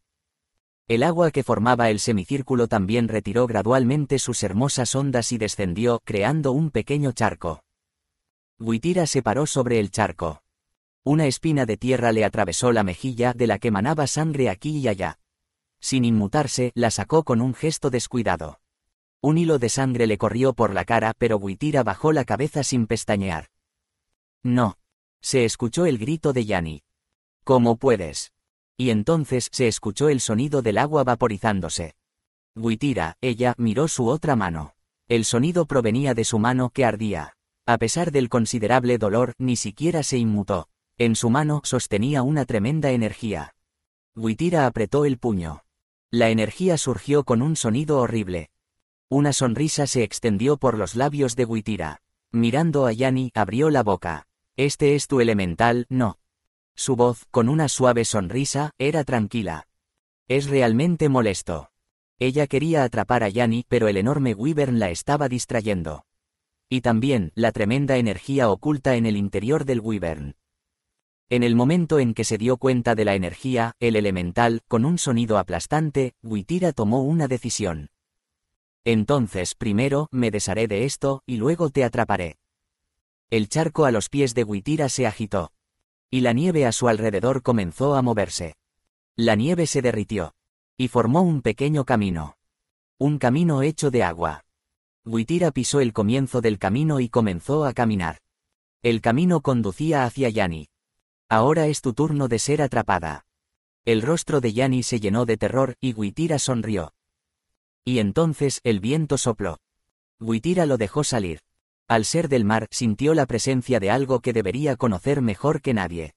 El agua que formaba el semicírculo también retiró gradualmente sus hermosas ondas y descendió, creando un pequeño charco. Witira se paró sobre el charco. Una espina de tierra le atravesó la mejilla, de la que manaba sangre aquí y allá. Sin inmutarse, la sacó con un gesto descuidado. Un hilo de sangre le corrió por la cara, pero Witira bajó la cabeza sin pestañear. No. Se escuchó el grito de Yanni. ¿Cómo puedes? Y entonces se escuchó el sonido del agua vaporizándose. Witira, ella, miró su otra mano. El sonido provenía de su mano que ardía. A pesar del considerable dolor, ni siquiera se inmutó. En su mano sostenía una tremenda energía. Witira apretó el puño. La energía surgió con un sonido horrible. Una sonrisa se extendió por los labios de Witira. Mirando a Yanni, abrió la boca. ¿Este es tu elemental? No. Su voz, con una suave sonrisa, era tranquila. Es realmente molesto. Ella quería atrapar a Yanni, pero el enorme Wyvern la estaba distrayendo. Y también, la tremenda energía oculta en el interior del Wyvern. En el momento en que se dio cuenta de la energía, el elemental, con un sonido aplastante, Witira tomó una decisión. Entonces, primero, me desharé de esto, y luego te atraparé. El charco a los pies de Witira se agitó. Y la nieve a su alrededor comenzó a moverse. La nieve se derritió. Y formó un pequeño camino. Un camino hecho de agua. Witira pisó el comienzo del camino y comenzó a caminar. El camino conducía hacia Yanni. Ahora es tu turno de ser atrapada. El rostro de Yanni se llenó de terror, y Witira sonrió. Y entonces, el viento sopló. Witira lo dejó salir. Al ser del mar, sintió la presencia de algo que debería conocer mejor que nadie.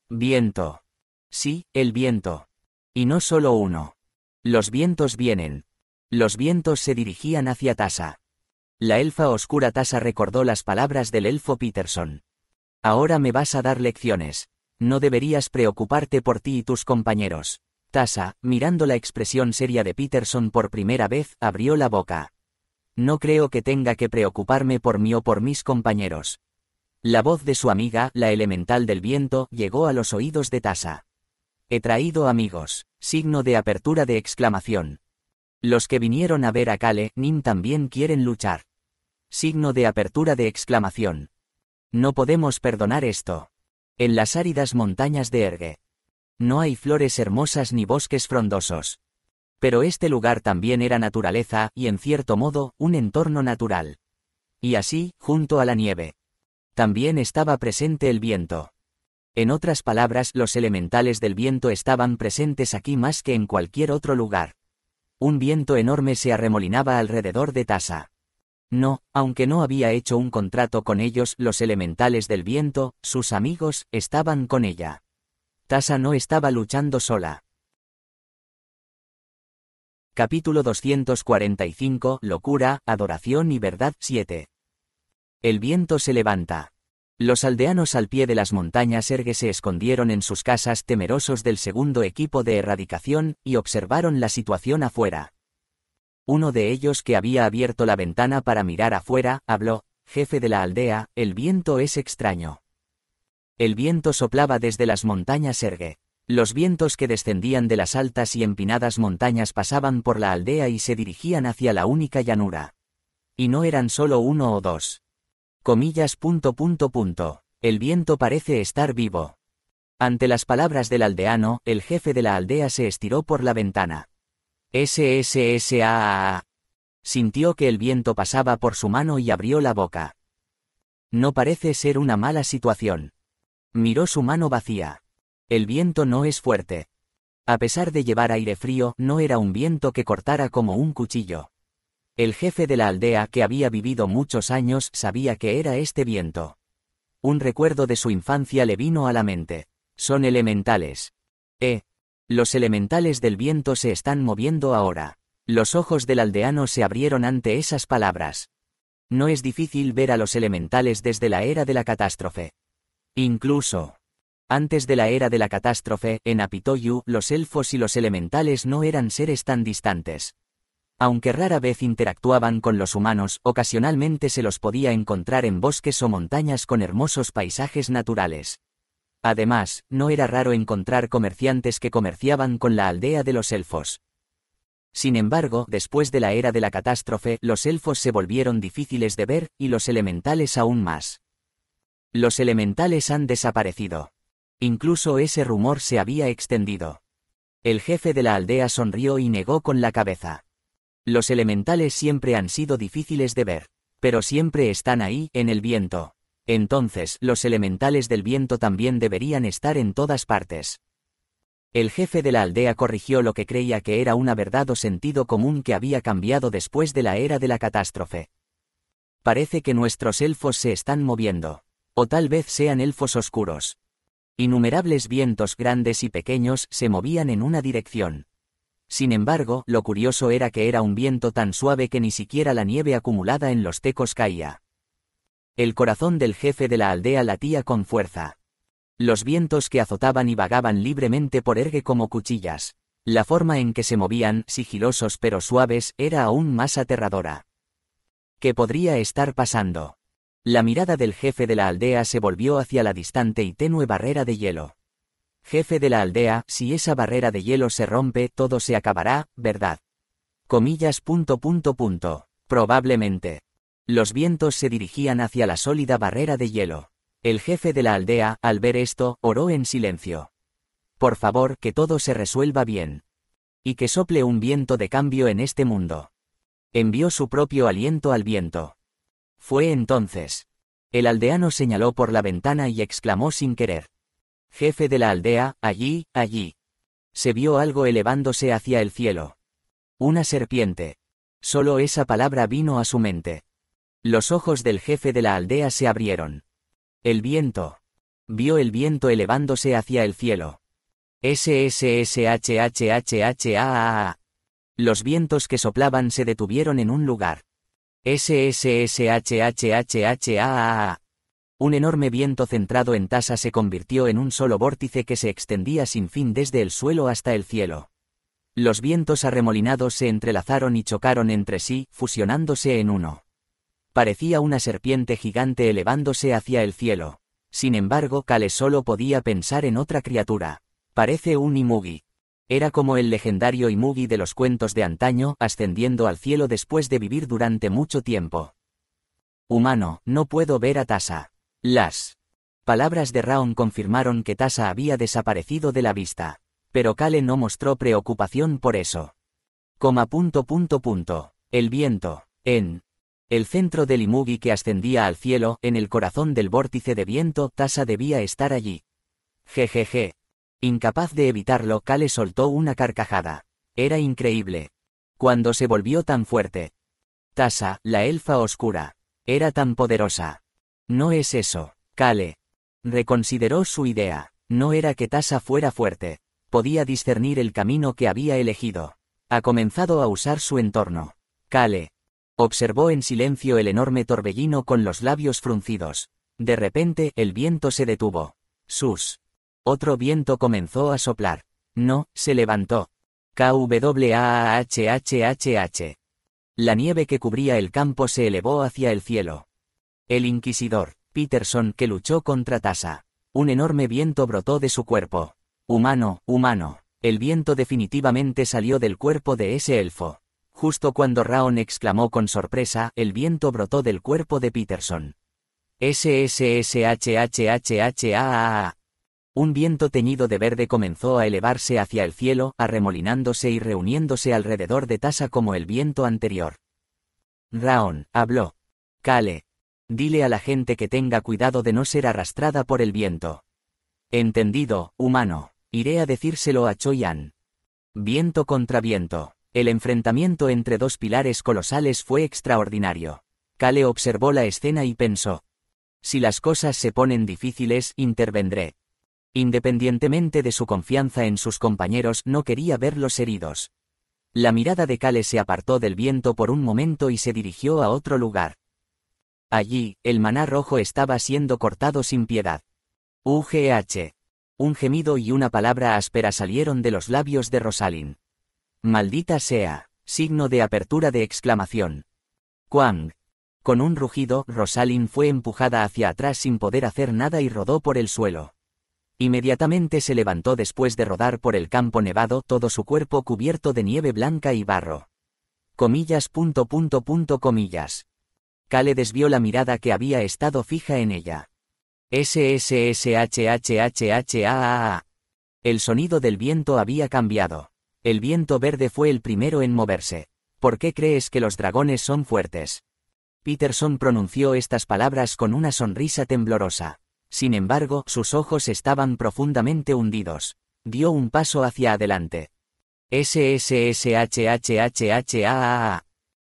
Viento. Sí, el viento. Y no solo uno. Los vientos vienen. Los vientos se dirigían hacia Tasa. La elfa oscura Tasa recordó las palabras del elfo Peterson. Ahora me vas a dar lecciones. No deberías preocuparte por ti y tus compañeros. Tasa, mirando la expresión seria de Peterson por primera vez, abrió la boca. No creo que tenga que preocuparme por mí o por mis compañeros. La voz de su amiga, la elemental del viento, llegó a los oídos de Tasa. He traído amigos. Signo de apertura de exclamación. Los que vinieron a ver a Kale, Nim también quieren luchar. Signo de apertura de exclamación. No podemos perdonar esto. En las áridas montañas de Erge. No hay flores hermosas ni bosques frondosos. Pero este lugar también era naturaleza, y en cierto modo, un entorno natural. Y así, junto a la nieve. También estaba presente el viento. En otras palabras, los elementales del viento estaban presentes aquí más que en cualquier otro lugar. Un viento enorme se arremolinaba alrededor de Tasa. No, aunque no había hecho un contrato con ellos, los elementales del viento, sus amigos, estaban con ella. Tasa no estaba luchando sola. Capítulo 245, Locura, Adoración y Verdad 7. El viento se levanta. Los aldeanos al pie de las montañas Ergue se escondieron en sus casas temerosos del segundo equipo de erradicación, y observaron la situación afuera. Uno de ellos, que había abierto la ventana para mirar afuera, habló: «Jefe de la aldea, el viento es extraño». El viento soplaba desde las montañas Ergue. Los vientos que descendían de las altas y empinadas montañas pasaban por la aldea y se dirigían hacia la única llanura. Y no eran solo uno o dos. Comillas. El viento parece estar vivo. Ante las palabras del aldeano, el jefe de la aldea se estiró por la ventana. SSSAA. Sintió que el viento pasaba por su mano y abrió la boca. No parece ser una mala situación. Miró su mano vacía. El viento no es fuerte. A pesar de llevar aire frío, no era un viento que cortara como un cuchillo. El jefe de la aldea, que había vivido muchos años, sabía que era este viento. Un recuerdo de su infancia le vino a la mente. Son elementales. Los elementales del viento se están moviendo ahora. Los ojos del aldeano se abrieron ante esas palabras. No es difícil ver a los elementales desde la era de la catástrofe. Incluso antes de la era de la catástrofe, en Apitoyu, los elfos y los elementales no eran seres tan distantes. Aunque rara vez interactuaban con los humanos, ocasionalmente se los podía encontrar en bosques o montañas con hermosos paisajes naturales. Además, no era raro encontrar comerciantes que comerciaban con la aldea de los elfos. Sin embargo, después de la era de la catástrofe, los elfos se volvieron difíciles de ver, y los elementales aún más. Los elementales han desaparecido. Incluso ese rumor se había extendido. El jefe de la aldea sonrió y negó con la cabeza. Los elementales siempre han sido difíciles de ver, pero siempre están ahí, en el viento. Entonces, los elementales del viento también deberían estar en todas partes. El jefe de la aldea corrigió lo que creía que era una verdad o sentido común que había cambiado después de la era de la catástrofe. Parece que nuestros elfos se están moviendo. O tal vez sean elfos oscuros. Innumerables vientos grandes y pequeños se movían en una dirección. Sin embargo, lo curioso era que era un viento tan suave que ni siquiera la nieve acumulada en los tecos caía. El corazón del jefe de la aldea latía con fuerza. Los vientos que azotaban y vagaban libremente por Ergue como cuchillas. La forma en que se movían, sigilosos pero suaves, era aún más aterradora. ¿Qué podría estar pasando? La mirada del jefe de la aldea se volvió hacia la distante y tenue barrera de hielo. Jefe de la aldea, si esa barrera de hielo se rompe, todo se acabará, ¿verdad? Comillas. Probablemente. Los vientos se dirigían hacia la sólida barrera de hielo. El jefe de la aldea, al ver esto, oró en silencio. Por favor, que todo se resuelva bien. Y que sople un viento de cambio en este mundo. Envió su propio aliento al viento. Fue entonces. El aldeano señaló por la ventana y exclamó sin querer. Jefe de la aldea, allí, allí. Se vio algo elevándose hacia el cielo. Una serpiente. Solo esa palabra vino a su mente. Los ojos del jefe de la aldea se abrieron. El viento. Vio el viento elevándose hacia el cielo. SSSHHHHAA. Los vientos que soplaban se detuvieron en un lugar. SSSHHHHAA. Un enorme viento centrado en Tasa se convirtió en un solo vórtice que se extendía sin fin desde el suelo hasta el cielo. Los vientos arremolinados se entrelazaron y chocaron entre sí, fusionándose en uno. Parecía una serpiente gigante elevándose hacia el cielo. Sin embargo, Kale solo podía pensar en otra criatura. Parece un Imugi. Era como el legendario Imugi de los cuentos de antaño, ascendiendo al cielo después de vivir durante mucho tiempo. Humano, no puedo ver a Tasa. Las palabras de Raon confirmaron que Tasa había desaparecido de la vista. Pero Kale no mostró preocupación por eso. El viento. En el centro del Imugi que ascendía al cielo, en el corazón del vórtice de viento, Tasa debía estar allí. Jejeje. Incapaz de evitarlo, Kale soltó una carcajada. Era increíble. Cuando se volvió tan fuerte. Tasa, la elfa oscura. Era tan poderosa. No es eso, Kale. Reconsideró su idea. No era que Tasa fuera fuerte. Podía discernir el camino que había elegido. Ha comenzado a usar su entorno. Kale. Observó en silencio el enorme torbellino con los labios fruncidos. De repente, el viento se detuvo. Sus. Otro viento comenzó a soplar. No, se levantó. KWAHHHH. La nieve que cubría el campo se elevó hacia el cielo. El inquisidor, Peterson, que luchó contra Tasa. Un enorme viento brotó de su cuerpo. Humano, humano. El viento definitivamente salió del cuerpo de ese elfo. Justo cuando Raon exclamó con sorpresa, el viento brotó del cuerpo de Peterson. SSSHHHHA. Un viento teñido de verde comenzó a elevarse hacia el cielo, arremolinándose y reuniéndose alrededor de Tasa como el viento anterior. Raon habló. Kale. Dile a la gente que tenga cuidado de no ser arrastrada por el viento. Entendido, humano. Iré a decírselo a Choyan. Viento contra viento. El enfrentamiento entre dos pilares colosales fue extraordinario. Kale observó la escena y pensó. Si las cosas se ponen difíciles, intervendré. Independientemente de su confianza en sus compañeros, no quería verlos heridos. La mirada de Kale se apartó del viento por un momento y se dirigió a otro lugar. Allí, el maná rojo estaba siendo cortado sin piedad. UGH. Un gemido y una palabra áspera salieron de los labios de Rosalind. Maldita sea. Signo de apertura de exclamación. Quang. Con un rugido, Rosalind fue empujada hacia atrás sin poder hacer nada y rodó por el suelo. Inmediatamente se levantó después de rodar por el campo nevado, todo su cuerpo cubierto de nieve blanca y barro. Comillas. Kale desvió la mirada que había estado fija en ella. SSSHHHHA. El sonido del viento había cambiado. El viento verde fue el primero en moverse. ¿Por qué crees que los dragones son fuertes? Peterson pronunció estas palabras con una sonrisa temblorosa. Sin embargo, sus ojos estaban profundamente hundidos. Dio un paso hacia adelante. SSSHHHHA.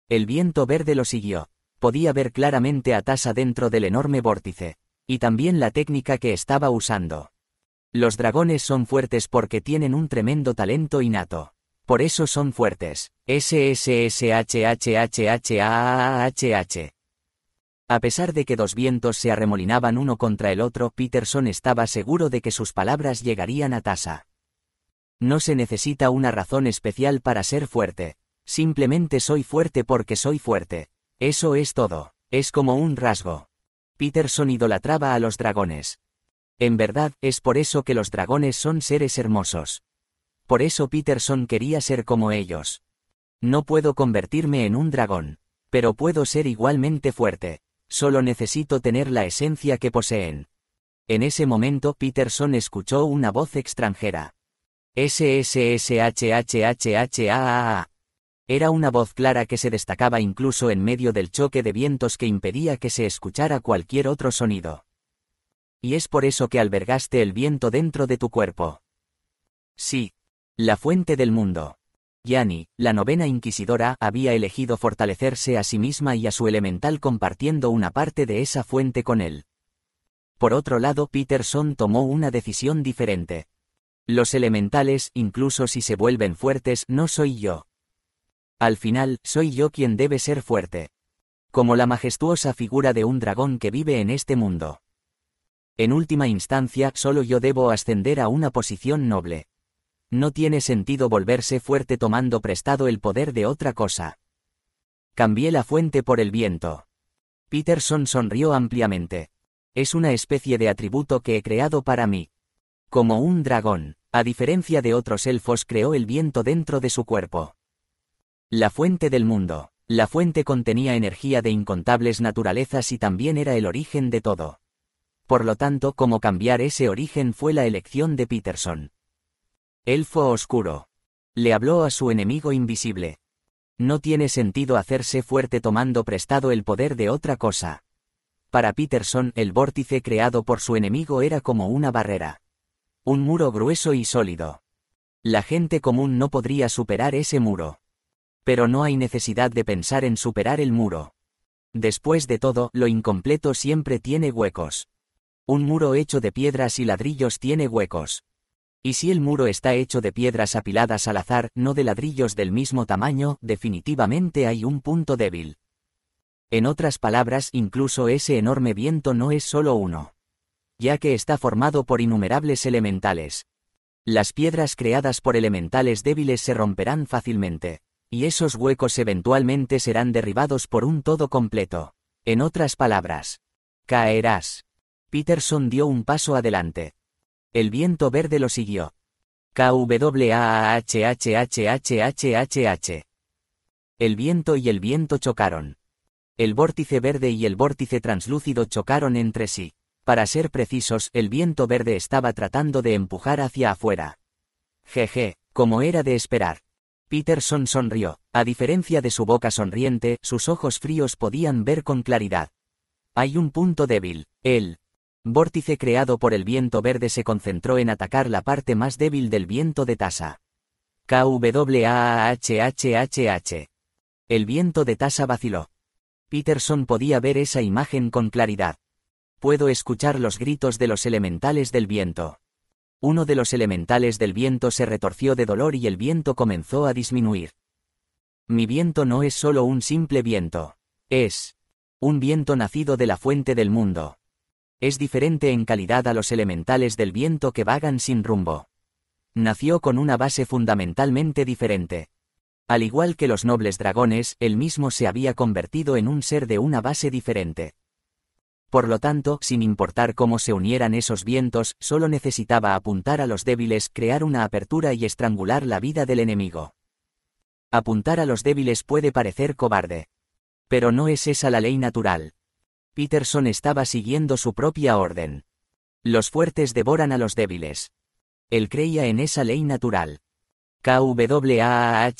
El viento verde lo siguió. Podía ver claramente a Tasa dentro del enorme vórtice. Y también la técnica que estaba usando. Los dragones son fuertes porque tienen un tremendo talento innato. Por eso son fuertes. SSSHHHHHH. A pesar de que dos vientos se arremolinaban uno contra el otro, Peterson estaba seguro de que sus palabras llegarían a Tasa. No se necesita una razón especial para ser fuerte. Simplemente soy fuerte porque soy fuerte. Eso es todo. Es como un rasgo. Peterson idolatraba a los dragones. En verdad, es por eso que los dragones son seres hermosos. Por eso Peterson quería ser como ellos. No puedo convertirme en un dragón. Pero puedo ser igualmente fuerte. Solo necesito tener la esencia que poseen. En ese momento Peterson escuchó una voz extranjera. SSSHHHHA. Era una voz clara que se destacaba incluso en medio del choque de vientos que impedía que se escuchara cualquier otro sonido. Y es por eso que albergaste el viento dentro de tu cuerpo. Sí. La fuente del mundo. Yani, la novena inquisidora, había elegido fortalecerse a sí misma y a su elemental compartiendo una parte de esa fuente con él. Por otro lado, Peterson tomó una decisión diferente. Los elementales, incluso si se vuelven fuertes, no soy yo. Al final, soy yo quien debe ser fuerte. Como la majestuosa figura de un dragón que vive en este mundo. En última instancia, solo yo debo ascender a una posición noble. No tiene sentido volverse fuerte tomando prestado el poder de otra cosa. Cambié la fuente por el viento. Peterson sonrió ampliamente. Es una especie de atributo que he creado para mí. Como un dragón, a diferencia de otros elfos, creó el viento dentro de su cuerpo. La fuente del mundo. La fuente contenía energía de incontables naturalezas y también era el origen de todo. Por lo tanto, cómo cambiar ese origen fue la elección de Peterson. Elfo oscuro. Le habló a su enemigo invisible. No tiene sentido hacerse fuerte tomando prestado el poder de otra cosa. Para Peterson, el vórtice creado por su enemigo era como una barrera. Un muro grueso y sólido. La gente común no podría superar ese muro. Pero no hay necesidad de pensar en superar el muro. Después de todo, lo incompleto siempre tiene huecos. Un muro hecho de piedras y ladrillos tiene huecos. Y si el muro está hecho de piedras apiladas al azar, no de ladrillos del mismo tamaño, definitivamente hay un punto débil. En otras palabras, incluso ese enorme viento no es solo uno, ya que está formado por innumerables elementales. Las piedras creadas por elementales débiles se romperán fácilmente, y esos huecos eventualmente serán derribados por un todo completo. En otras palabras, caerás. Peterson dio un paso adelante. El viento verde lo siguió. KWAAHHHHHH. El viento y el viento chocaron. El vórtice verde y el vórtice translúcido chocaron entre sí. Para ser precisos, el viento verde estaba tratando de empujar hacia afuera. Jeje, como era de esperar. Peterson sonrió. A diferencia de su boca sonriente, sus ojos fríos podían ver con claridad. Hay un punto débil. El vórtice creado por el viento verde se concentró en atacar la parte más débil del viento de tasa. KWAAHHHH. El viento de tasa vaciló. Peterson podía ver esa imagen con claridad. Puedo escuchar los gritos de los elementales del viento. Uno de los elementales del viento se retorció de dolor y el viento comenzó a disminuir. Mi viento no es solo un simple viento. Es un viento nacido de la fuente del mundo. Es diferente en calidad a los elementales del viento que vagan sin rumbo. Nació con una base fundamentalmente diferente. Al igual que los nobles dragones, él mismo se había convertido en un ser de una base diferente. Por lo tanto, sin importar cómo se unieran esos vientos, solo necesitaba apuntar a los débiles, crear una apertura y estrangular la vida del enemigo. Apuntar a los débiles puede parecer cobarde. Pero no es esa la ley natural. Peterson estaba siguiendo su propia orden. Los fuertes devoran a los débiles. Él creía en esa ley natural. KWAAHHHH.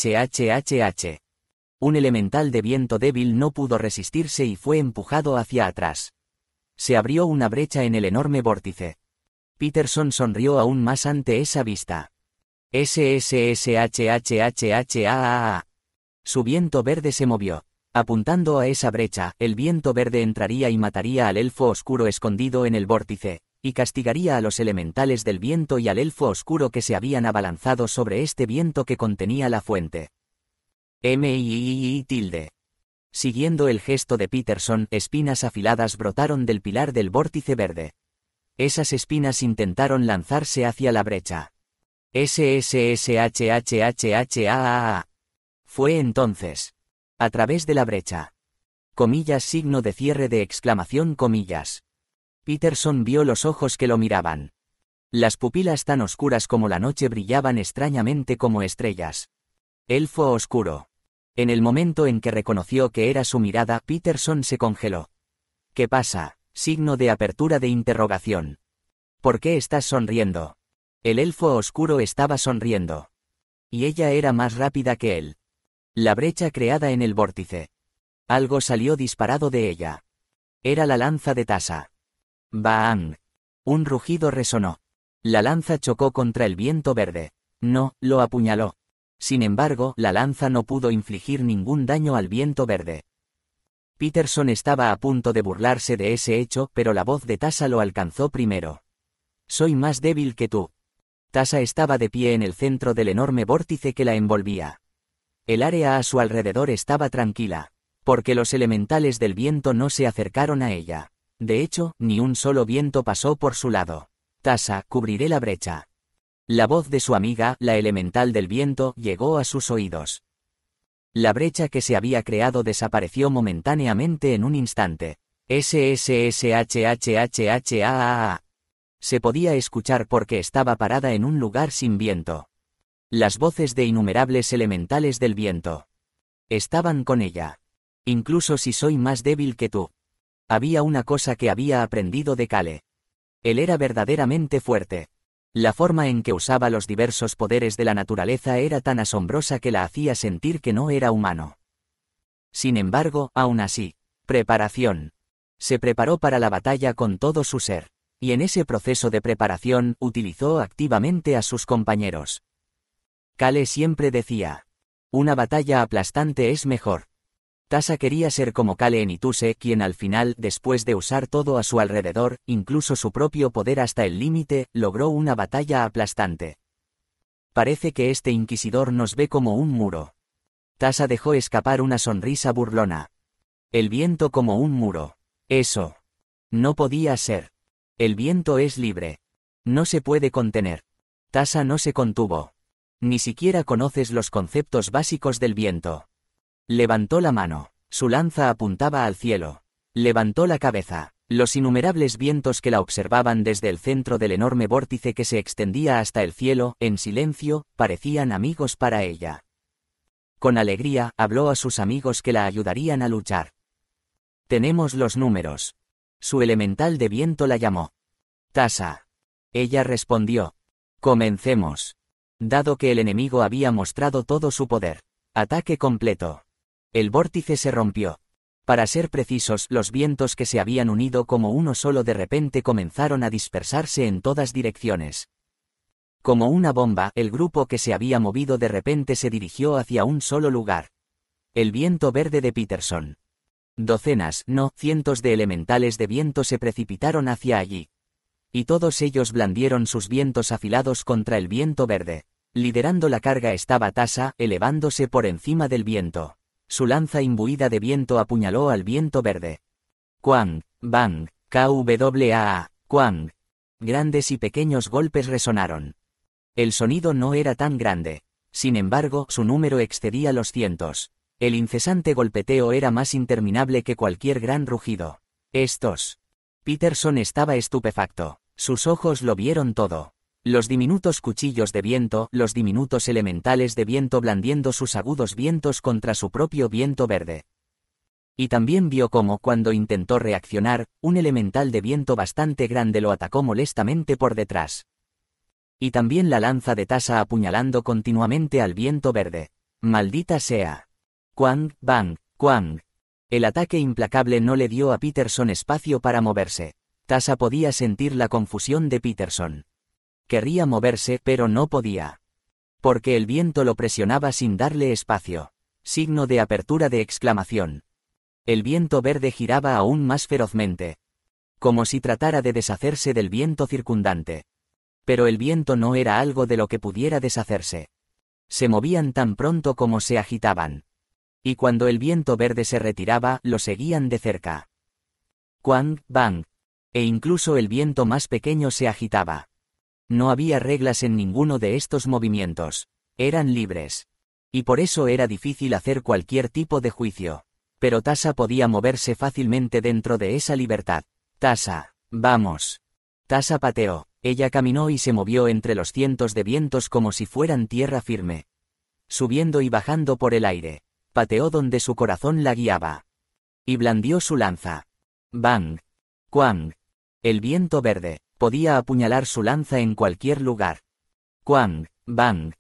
Un elemental de viento débil no pudo resistirse y fue empujado hacia atrás. Se abrió una brecha en el enorme vórtice. Peterson sonrió aún más ante esa vista. SSSHHHHAAA. Su viento verde se movió. Apuntando a esa brecha, el viento verde entraría y mataría al elfo oscuro escondido en el vórtice, y castigaría a los elementales del viento y al elfo oscuro que se habían abalanzado sobre este viento que contenía la fuente. MIII. Siguiendo el gesto de Peterson, espinas afiladas brotaron del pilar del vórtice verde. Esas espinas intentaron lanzarse hacia la brecha. SSSHHHHAAA. Fue entonces. A través de la brecha. Comillas, signo de cierre de exclamación, comillas. Peterson vio los ojos que lo miraban. Las pupilas tan oscuras como la noche brillaban extrañamente como estrellas. Elfo oscuro. En el momento en que reconoció que era su mirada, Peterson se congeló. ¿Qué pasa? Signo de apertura de interrogación. ¿Por qué estás sonriendo? El elfo oscuro estaba sonriendo. Y ella era más rápida que él. La brecha creada en el vórtice. Algo salió disparado de ella. Era la lanza de Tasa. ¡Bang! Un rugido resonó. La lanza chocó contra el viento verde. No, lo apuñaló. Sin embargo, la lanza no pudo infligir ningún daño al viento verde. Peterson estaba a punto de burlarse de ese hecho, pero la voz de Tasa lo alcanzó primero. Soy más débil que tú. Tasa estaba de pie en el centro del enorme vórtice que la envolvía. El área a su alrededor estaba tranquila, porque los elementales del viento no se acercaron a ella. De hecho, ni un solo viento pasó por su lado. Tasa, cubriré la brecha. La voz de su amiga, la elemental del viento, llegó a sus oídos. La brecha que se había creado desapareció momentáneamente en un instante. SSSHHHHAAA. Se podía escuchar porque estaba parada en un lugar sin viento. Las voces de innumerables elementales del viento. Estaban con ella. Incluso si soy más débil que tú. Había una cosa que había aprendido de Kale. Él era verdaderamente fuerte. La forma en que usaba los diversos poderes de la naturaleza era tan asombrosa que la hacía sentir que no era humano. Sin embargo, aún así, preparación. Se preparó para la batalla con todo su ser. Y en ese proceso de preparación, utilizó activamente a sus compañeros. Kale siempre decía, una batalla aplastante es mejor. Tasa quería ser como Kale Nituse, quien al final, después de usar todo a su alrededor, incluso su propio poder hasta el límite, logró una batalla aplastante. Parece que este inquisidor nos ve como un muro. Tasa dejó escapar una sonrisa burlona. El viento como un muro. Eso. No podía ser. El viento es libre. No se puede contener. Tasa no se contuvo. Ni siquiera conoces los conceptos básicos del viento. Levantó la mano. Su lanza apuntaba al cielo. Levantó la cabeza. Los innumerables vientos que la observaban desde el centro del enorme vórtice que se extendía hasta el cielo, en silencio, parecían amigos para ella. Con alegría, habló a sus amigos que la ayudarían a luchar. Tenemos los números. Su elemental de viento la llamó. Tasa. Ella respondió. Comencemos. Dado que el enemigo había mostrado todo su poder. Ataque completo. El vórtice se rompió. Para ser precisos, los vientos que se habían unido como uno solo de repente comenzaron a dispersarse en todas direcciones. Como una bomba, el grupo que se había movido de repente se dirigió hacia un solo lugar. El viento verde de Peterson. Docenas, no, cientos de elementales de viento se precipitaron hacia allí. Y todos ellos blandieron sus vientos afilados contra el viento verde. Liderando la carga estaba Tasa, elevándose por encima del viento. Su lanza imbuida de viento apuñaló al viento verde. Quang, bang, kwaa, quang. Grandes y pequeños golpes resonaron. El sonido no era tan grande. Sin embargo, su número excedía los cientos. El incesante golpeteo era más interminable que cualquier gran rugido. Estos. Peterson estaba estupefacto. Sus ojos lo vieron todo. Los diminutos cuchillos de viento, los diminutos elementales de viento blandiendo sus agudos vientos contra su propio viento verde. Y también vio cómo, cuando intentó reaccionar, un elemental de viento bastante grande lo atacó molestamente por detrás. Y también la lanza de Tasa apuñalando continuamente al viento verde. Maldita sea. Quang, bang, quang. El ataque implacable no le dio a Peterson espacio para moverse. Tasa podía sentir la confusión de Peterson. Querría moverse, pero no podía. Porque el viento lo presionaba sin darle espacio. Signo de apertura de exclamación. El viento verde giraba aún más ferozmente. Como si tratara de deshacerse del viento circundante. Pero el viento no era algo de lo que pudiera deshacerse. Se movían tan pronto como se agitaban. Y cuando el viento verde se retiraba, lo seguían de cerca. Quang, bang. E incluso el viento más pequeño se agitaba. No había reglas en ninguno de estos movimientos. Eran libres. Y por eso era difícil hacer cualquier tipo de juicio. Pero Tasa podía moverse fácilmente dentro de esa libertad. Tasa, vamos. Tasa pateó. Ella caminó y se movió entre los cientos de vientos como si fueran tierra firme. Subiendo y bajando por el aire. Pateó donde su corazón la guiaba. Y blandió su lanza. Bang. Quang. El viento verde. Podía apuñalar su lanza en cualquier lugar. Quang, bang.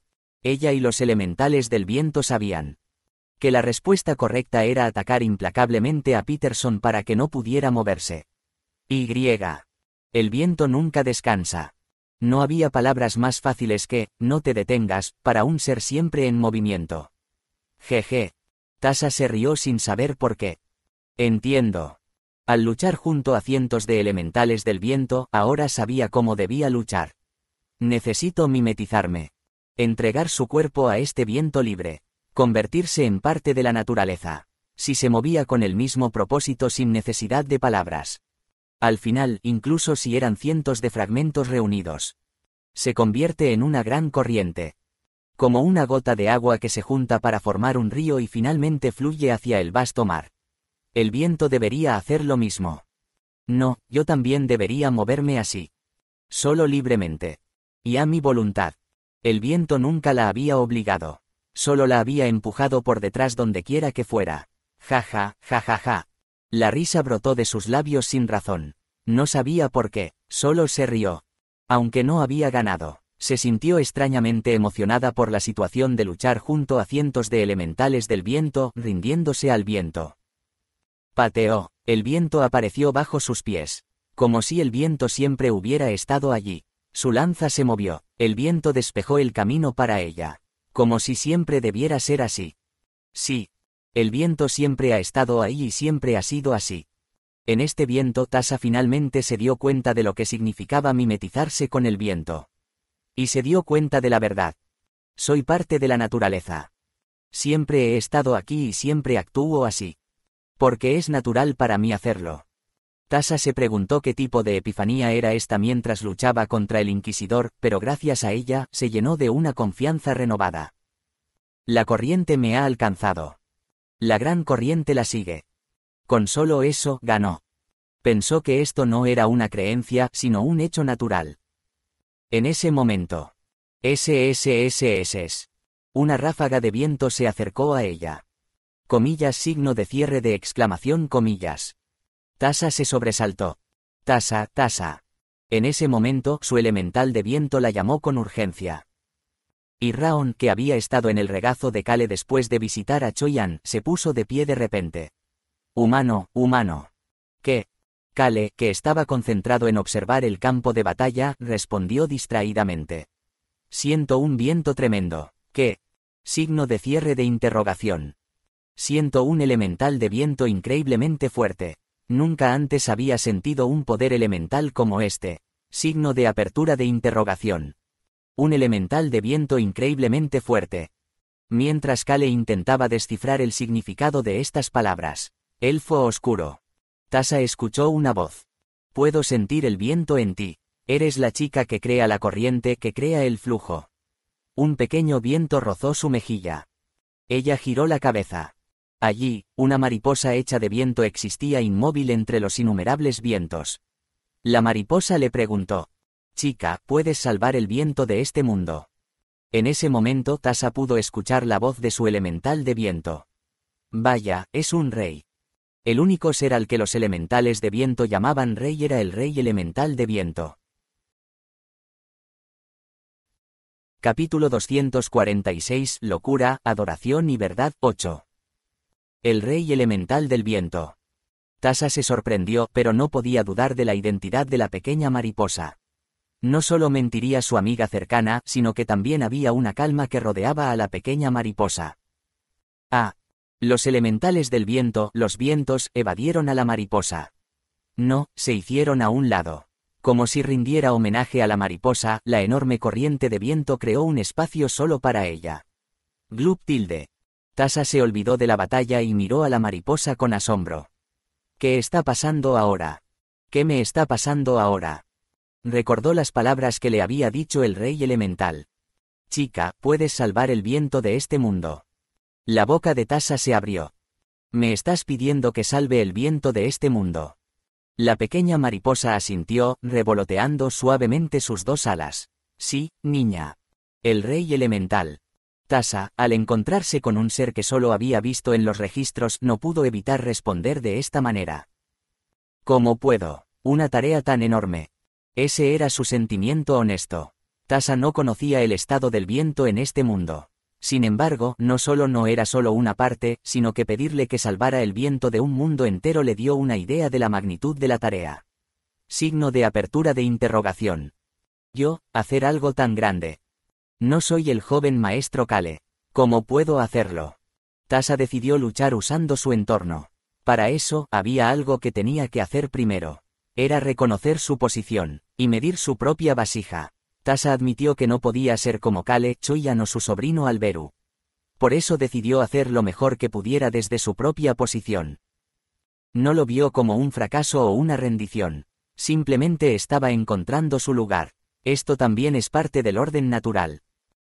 Ella y los elementales del viento sabían que la respuesta correcta era atacar implacablemente a Peterson para que no pudiera moverse. El viento nunca descansa. No había palabras más fáciles que, no te detengas, para un ser siempre en movimiento. Jeje. Tasa se rió sin saber por qué. Entiendo. Al luchar junto a cientos de elementales del viento, ahora sabía cómo debía luchar. Necesito mimetizarme. Entregar su cuerpo a este viento libre. Convertirse en parte de la naturaleza. Si se movía con el mismo propósito sin necesidad de palabras. Al final, incluso si eran cientos de fragmentos reunidos. Se convierte en una gran corriente. Como una gota de agua que se junta para formar un río y finalmente fluye hacia el vasto mar. El viento debería hacer lo mismo. No, yo también debería moverme así. Solo libremente. Y a mi voluntad. El viento nunca la había obligado. Solo la había empujado por detrás donde quiera que fuera. Ja ja, ja ja ja. La risa brotó de sus labios sin razón. No sabía por qué, solo se rió. Aunque no había ganado, se sintió extrañamente emocionada por la situación de luchar junto a cientos de elementales del viento, rindiéndose al viento. Pateó. El viento apareció bajo sus pies. Como si el viento siempre hubiera estado allí. Su lanza se movió. El viento despejó el camino para ella. Como si siempre debiera ser así. Sí. El viento siempre ha estado ahí y siempre ha sido así. En este viento Tasa finalmente se dio cuenta de lo que significaba mimetizarse con el viento. Y se dio cuenta de la verdad. Soy parte de la naturaleza. Siempre he estado aquí y siempre actúo así. Porque es natural para mí hacerlo. Tasa se preguntó qué tipo de epifanía era esta mientras luchaba contra el Inquisidor, pero gracias a ella, se llenó de una confianza renovada. La corriente me ha alcanzado. La gran corriente la sigue. Con solo eso, ganó. Pensó que esto no era una creencia, sino un hecho natural. En ese momento. SSSS. Una ráfaga de viento se acercó a ella. Comillas, signo de cierre de exclamación, comillas. Tasa se sobresaltó. Tasa, Tasa. En ese momento, su elemental de viento la llamó con urgencia. Y Raon, que había estado en el regazo de Kale después de visitar a Choyan, se puso de pie de repente. Humano, humano. ¿Qué? Kale, que estaba concentrado en observar el campo de batalla, respondió distraídamente. Siento un viento tremendo. ¿Qué? Signo de cierre de interrogación. Siento un elemental de viento increíblemente fuerte. Nunca antes había sentido un poder elemental como este. Signo de apertura de interrogación. Un elemental de viento increíblemente fuerte. Mientras Kale intentaba descifrar el significado de estas palabras. Elfo oscuro. Tasa escuchó una voz. Puedo sentir el viento en ti. Eres la chica que crea la corriente, que crea el flujo. Un pequeño viento rozó su mejilla. Ella giró la cabeza. Allí, una mariposa hecha de viento existía inmóvil entre los innumerables vientos. La mariposa le preguntó. Chica, ¿puedes salvar el viento de este mundo? En ese momento Tasa pudo escuchar la voz de su elemental de viento. Vaya, es un rey. El único ser al que los elementales de viento llamaban rey era el rey elemental de viento. Capítulo 246, Locura, Adoración y Verdad, 8. El rey elemental del viento. Tasa se sorprendió, pero no podía dudar de la identidad de la pequeña mariposa. No solo mentiría su amiga cercana, sino que también había una calma que rodeaba a la pequeña mariposa. Ah. Los elementales del viento, los vientos, evadieron a la mariposa. No, se hicieron a un lado. Como si rindiera homenaje a la mariposa, la enorme corriente de viento creó un espacio solo para ella. Glub tilde. Tasa se olvidó de la batalla y miró a la mariposa con asombro. ¿Qué está pasando ahora? ¿Qué me está pasando ahora? Recordó las palabras que le había dicho el rey elemental. Chica, puedes salvar el viento de este mundo. La boca de Tasa se abrió. Me estás pidiendo que salve el viento de este mundo. La pequeña mariposa asintió, revoloteando suavemente sus dos alas. Sí, niña. El rey elemental. Tasa, al encontrarse con un ser que solo había visto en los registros, no pudo evitar responder de esta manera. ¿Cómo puedo? Una tarea tan enorme. Ese era su sentimiento honesto. Tasa no conocía el estado del viento en este mundo. Sin embargo, no solo no era solo una parte, sino que pedirle que salvara el viento de un mundo entero le dio una idea de la magnitud de la tarea. Signo de apertura de interrogación. Yo, hacer algo tan grande. No soy el joven maestro Kale. ¿Cómo puedo hacerlo? Tasa decidió luchar usando su entorno. Para eso, había algo que tenía que hacer primero. Era reconocer su posición, y medir su propia vasija. Tasa admitió que no podía ser como Kale, Choyan o su sobrino Alberu. Por eso decidió hacer lo mejor que pudiera desde su propia posición. No lo vio como un fracaso o una rendición. Simplemente estaba encontrando su lugar. Esto también es parte del orden natural.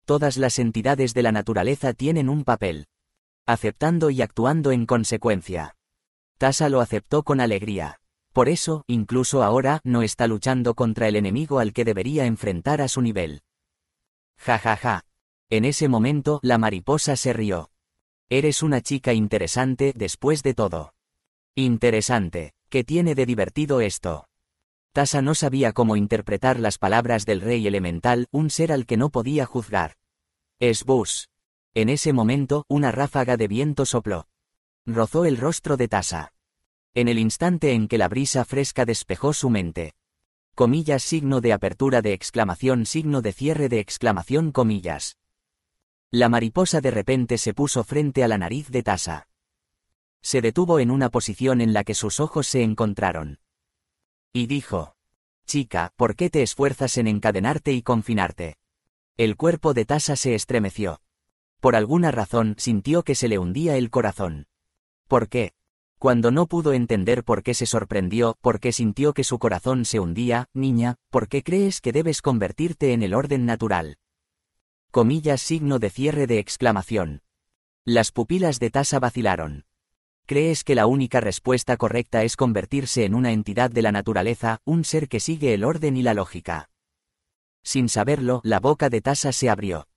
Todas las entidades de la naturaleza tienen un papel. Aceptando y actuando en consecuencia. Tasa lo aceptó con alegría. Por eso, incluso ahora, no está luchando contra el enemigo al que debería enfrentar a su nivel. Ja ja ja. En ese momento, la mariposa se rió. Eres una chica interesante, después de todo. Interesante. ¿Qué tiene de divertido esto? Tasa no sabía cómo interpretar las palabras del rey elemental, un ser al que no podía juzgar. Es Bus. En ese momento, una ráfaga de viento sopló. Rozó el rostro de Tasa. En el instante en que la brisa fresca despejó su mente. Comillas, signo de apertura de exclamación, signo de cierre de exclamación, comillas. La mariposa de repente se puso frente a la nariz de Tasa. Se detuvo en una posición en la que sus ojos se encontraron. Y dijo: «Chica, ¿por qué te esfuerzas en encadenarte y confinarte?». El cuerpo de Tasa se estremeció. Por alguna razón sintió que se le hundía el corazón. ¿Por qué? Cuando no pudo entender por qué se sorprendió, por qué sintió que su corazón se hundía. «Niña, ¿por qué crees que debes convertirte en el orden natural?». Comillas, signo de cierre de exclamación. Las pupilas de Tasa vacilaron. ¿Crees que la única respuesta correcta es convertirse en una entidad de la naturaleza, un ser que sigue el orden y la lógica? Sin saberlo, la boca de Tasa se abrió.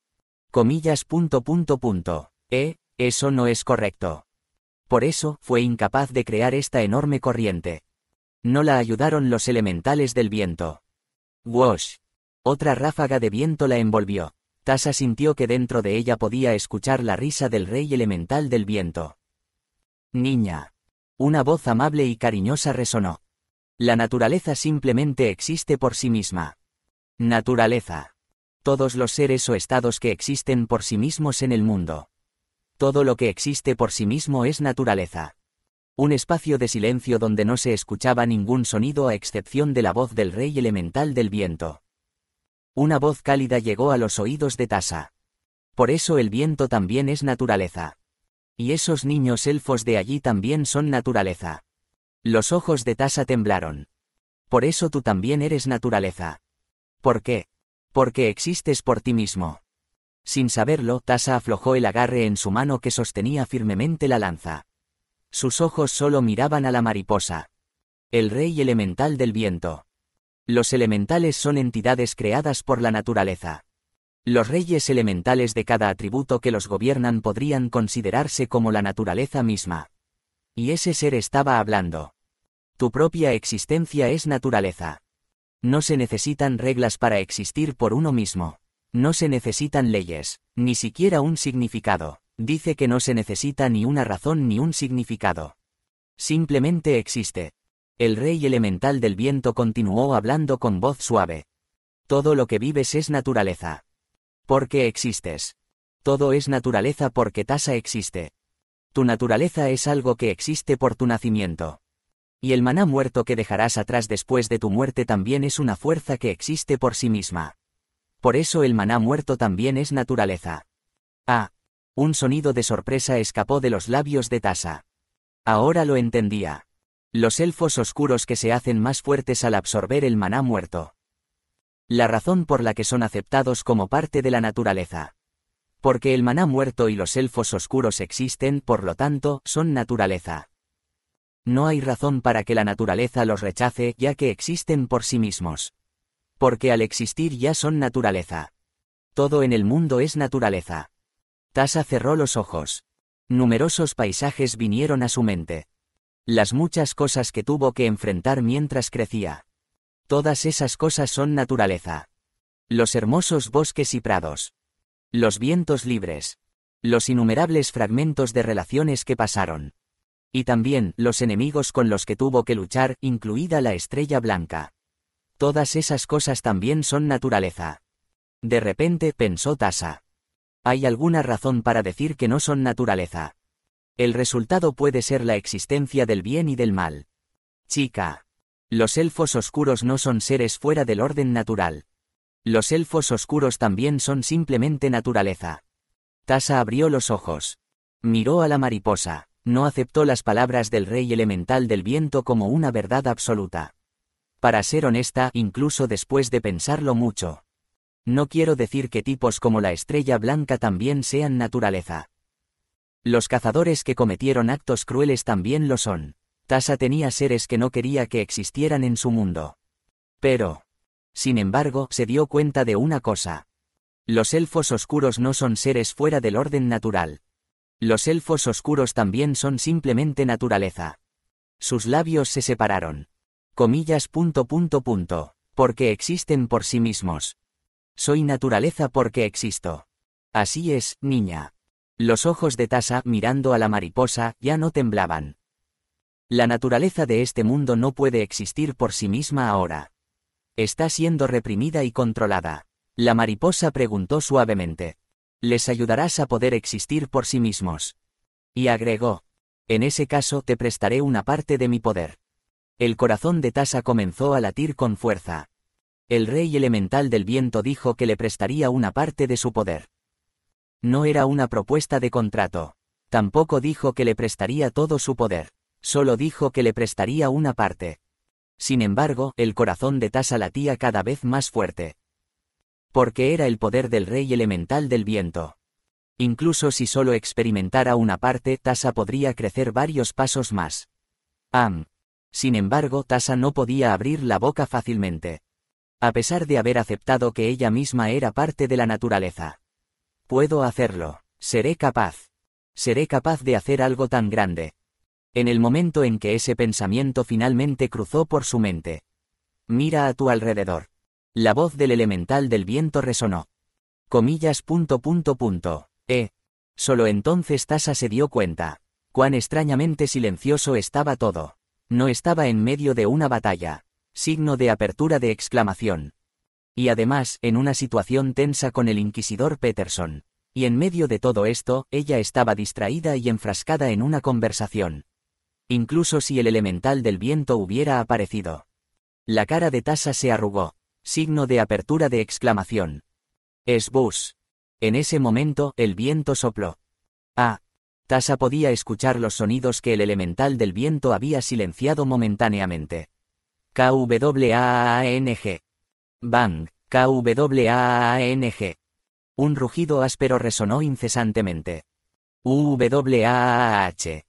Comillas. Eso no es correcto. Por eso, fue incapaz de crear esta enorme corriente. No la ayudaron los elementales del viento. Wosh. Otra ráfaga de viento la envolvió. Tasa sintió que dentro de ella podía escuchar la risa del rey elemental del viento. «Niña». Una voz amable y cariñosa resonó. La naturaleza simplemente existe por sí misma. Naturaleza. Todos los seres o estados que existen por sí mismos en el mundo. Todo lo que existe por sí mismo es naturaleza. Un espacio de silencio donde no se escuchaba ningún sonido a excepción de la voz del rey elemental del viento. Una voz cálida llegó a los oídos de Tasa. Por eso el viento también es naturaleza. Y esos niños elfos de allí también son naturaleza. Los ojos de Tasa temblaron. Por eso tú también eres naturaleza. ¿Por qué? Porque existes por ti mismo. Sin saberlo, Tasa aflojó el agarre en su mano que sostenía firmemente la lanza. Sus ojos solo miraban a la mariposa. El rey elemental del viento. Los elementales son entidades creadas por la naturaleza. Los reyes elementales de cada atributo que los gobiernan podrían considerarse como la naturaleza misma. Y ese ser estaba hablando. Tu propia existencia es naturaleza. No se necesitan reglas para existir por uno mismo. No se necesitan leyes, ni siquiera un significado. Dice que no se necesita ni una razón ni un significado. Simplemente existe. El rey elemental del viento continuó hablando con voz suave. Todo lo que vives es naturaleza. Porque existes. Todo es naturaleza porque Tasa existe. Tu naturaleza es algo que existe por tu nacimiento. Y el maná muerto que dejarás atrás después de tu muerte también es una fuerza que existe por sí misma. Por eso el maná muerto también es naturaleza. Ah. Un sonido de sorpresa escapó de los labios de Tasa. Ahora lo entendía. Los elfos oscuros que se hacen más fuertes al absorber el maná muerto. La razón por la que son aceptados como parte de la naturaleza. Porque el maná muerto y los elfos oscuros existen, por lo tanto, son naturaleza. No hay razón para que la naturaleza los rechace, ya que existen por sí mismos. Porque al existir ya son naturaleza. Todo en el mundo es naturaleza. Tasa cerró los ojos. Numerosos paisajes vinieron a su mente. Las muchas cosas que tuvo que enfrentar mientras crecía. Todas esas cosas son naturaleza. Los hermosos bosques y prados. Los vientos libres. Los innumerables fragmentos de relaciones que pasaron. Y también los enemigos con los que tuvo que luchar, incluida la estrella blanca. Todas esas cosas también son naturaleza. De repente pensó Tasa. ¿Hay alguna razón para decir que no son naturaleza? El resultado puede ser la existencia del bien y del mal. Chica. Los elfos oscuros no son seres fuera del orden natural. Los elfos oscuros también son simplemente naturaleza. Tasa abrió los ojos. Miró a la mariposa. No aceptó las palabras del rey elemental del viento como una verdad absoluta. Para ser honesta, incluso después de pensarlo mucho. No quiero decir que tipos como la estrella blanca también sean naturaleza. Los cazadores que cometieron actos crueles también lo son. Tasa tenía seres que no quería que existieran en su mundo. Pero, sin embargo, se dio cuenta de una cosa. Los elfos oscuros no son seres fuera del orden natural. Los elfos oscuros también son simplemente naturaleza. Sus labios se separaron. Comillas. Porque existen por sí mismos. Soy naturaleza porque existo. Así es, niña. Los ojos de Tasa, mirando a la mariposa, ya no temblaban. La naturaleza de este mundo no puede existir por sí misma ahora. Está siendo reprimida y controlada. La mariposa preguntó suavemente. Les ayudarás a poder existir por sí mismos. Y agregó. En ese caso te prestaré una parte de mi poder. El corazón de Tasa comenzó a latir con fuerza. El rey elemental del viento dijo que le prestaría una parte de su poder. No era una propuesta de contrato. Tampoco dijo que le prestaría todo su poder. Solo dijo que le prestaría una parte. Sin embargo, el corazón de Tasa latía cada vez más fuerte. Porque era el poder del rey elemental del viento. Incluso si solo experimentara una parte, Tasa podría crecer varios pasos más. Sin embargo, Tasa no podía abrir la boca fácilmente. A pesar de haber aceptado que ella misma era parte de la naturaleza. Puedo hacerlo. Seré capaz. Seré capaz de hacer algo tan grande. En el momento en que ese pensamiento finalmente cruzó por su mente. Mira a tu alrededor. La voz del elemental del viento resonó. Comillas. Solo entonces Tasa se dio cuenta. Cuán extrañamente silencioso estaba todo. No estaba en medio de una batalla. Signo de apertura de exclamación. Y además, en una situación tensa con el inquisidor Peterson. Y en medio de todo esto, ella estaba distraída y enfrascada en una conversación. Incluso si el elemental del viento hubiera aparecido. La cara de Tasa se arrugó. Signo de apertura de exclamación. Es Bus. En ese momento, el viento sopló. Tasa podía escuchar los sonidos que el elemental del viento había silenciado momentáneamente. KWAANG. Bang, KWAANG. Un rugido áspero resonó incesantemente. UWAAH.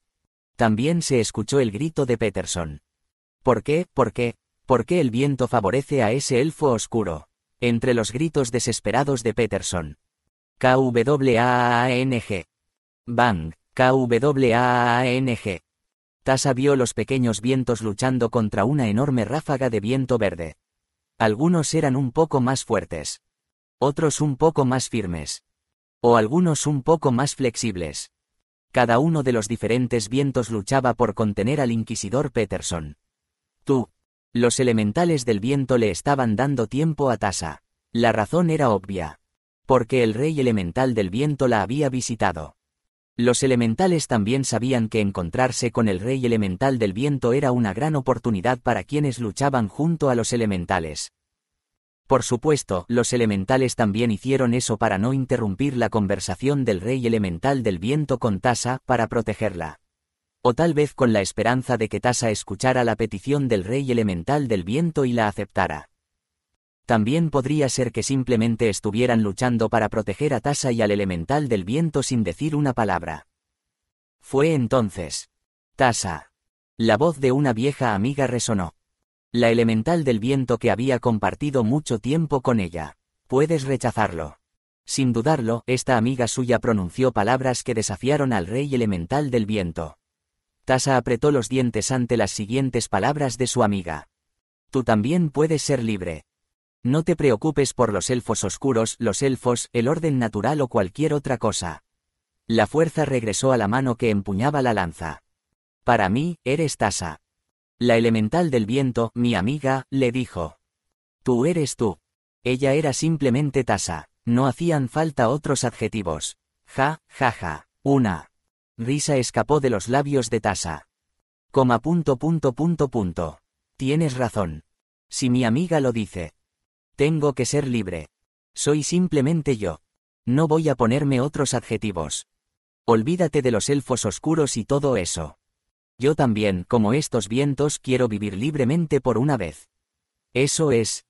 También se escuchó el grito de Peterson. ¿Por qué? ¿Por qué? ¿Por qué el viento favorece a ese elfo oscuro? Entre los gritos desesperados de Peterson. KWAANG. Bang, KWAANG. Tasa vio los pequeños vientos luchando contra una enorme ráfaga de viento verde. Algunos eran un poco más fuertes. Otros un poco más firmes. O algunos un poco más flexibles. Cada uno de los diferentes vientos luchaba por contener al inquisidor Peterson. Los elementales del viento le estaban dando tiempo a Tasa. La razón era obvia. Porque el rey elemental del viento la había visitado. Los elementales también sabían que encontrarse con el rey elemental del viento era una gran oportunidad para quienes luchaban junto a los elementales. Por supuesto, los elementales también hicieron eso para no interrumpir la conversación del rey elemental del viento con Tasa, para protegerla. O tal vez con la esperanza de que Tasa escuchara la petición del rey elemental del viento y la aceptara. También podría ser que simplemente estuvieran luchando para proteger a Tasa y al elemental del viento sin decir una palabra. Fue entonces. Tasa. La voz de una vieja amiga resonó. La elemental del viento que había compartido mucho tiempo con ella. Puedes rechazarlo. Sin dudarlo, esta amiga suya pronunció palabras que desafiaron al rey elemental del viento. Tasa apretó los dientes ante las siguientes palabras de su amiga. Tú también puedes ser libre. No te preocupes por los elfos oscuros, los elfos, el orden natural o cualquier otra cosa. La fuerza regresó a la mano que empuñaba la lanza. Para mí, eres Tasa. La elemental del viento, mi amiga, le dijo. Tú eres tú. Ella era simplemente Tasa, no hacían falta otros adjetivos. Ja. Una risa escapó de los labios de Tasa. Tienes razón. Si mi amiga lo dice. Tengo que ser libre. Soy simplemente yo. No voy a ponerme otros adjetivos. Olvídate de los elfos oscuros y todo eso. Yo también, como estos vientos, quiero vivir libremente por una vez. Eso es.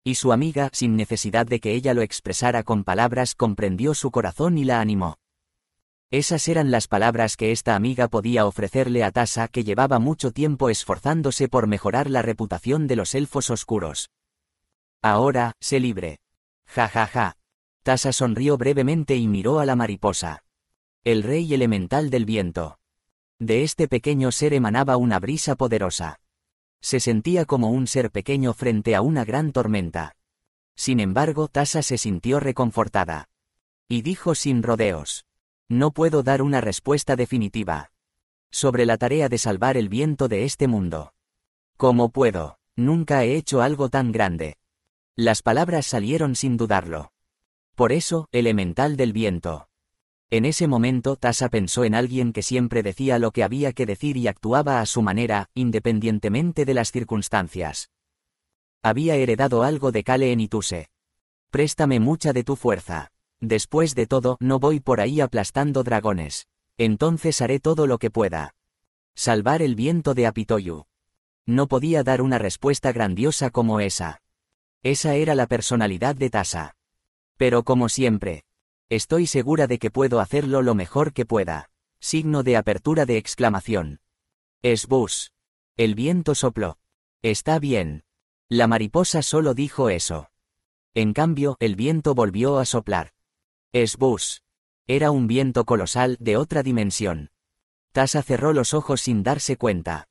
Y su amiga, sin necesidad de que ella lo expresara con palabras, comprendió su corazón y la animó. Esas eran las palabras que esta amiga podía ofrecerle a Tasa, que llevaba mucho tiempo esforzándose por mejorar la reputación de los elfos oscuros. Ahora, sé libre. Ja. Tasa sonrió brevemente y miró a la mariposa. El rey elemental del viento. De este pequeño ser emanaba una brisa poderosa. Se sentía como un ser pequeño frente a una gran tormenta. Sin embargo, Tasa se sintió reconfortada. Y dijo sin rodeos. No puedo dar una respuesta definitiva. Sobre la tarea de salvar el viento de este mundo. ¿Cómo puedo? Nunca he hecho algo tan grande. Las palabras salieron sin dudarlo. Por eso, elemental del viento. En ese momento Tasa pensó en alguien que siempre decía lo que había que decir y actuaba a su manera, independientemente de las circunstancias. Había heredado algo de Kale en Ituse. Préstame mucha de tu fuerza. Después de todo, no voy por ahí aplastando dragones. Entonces haré todo lo que pueda. Salvar el viento de Apitoyu. No podía dar una respuesta grandiosa como esa. Esa era la personalidad de Tasa. Pero como siempre, estoy segura de que puedo hacerlo lo mejor que pueda. Signo de apertura de exclamación. Es bus. El viento sopló. Está bien. La mariposa solo dijo eso. En cambio, el viento volvió a soplar. Es bus. Era un viento colosal de otra dimensión. Tasa cerró los ojos sin darse cuenta.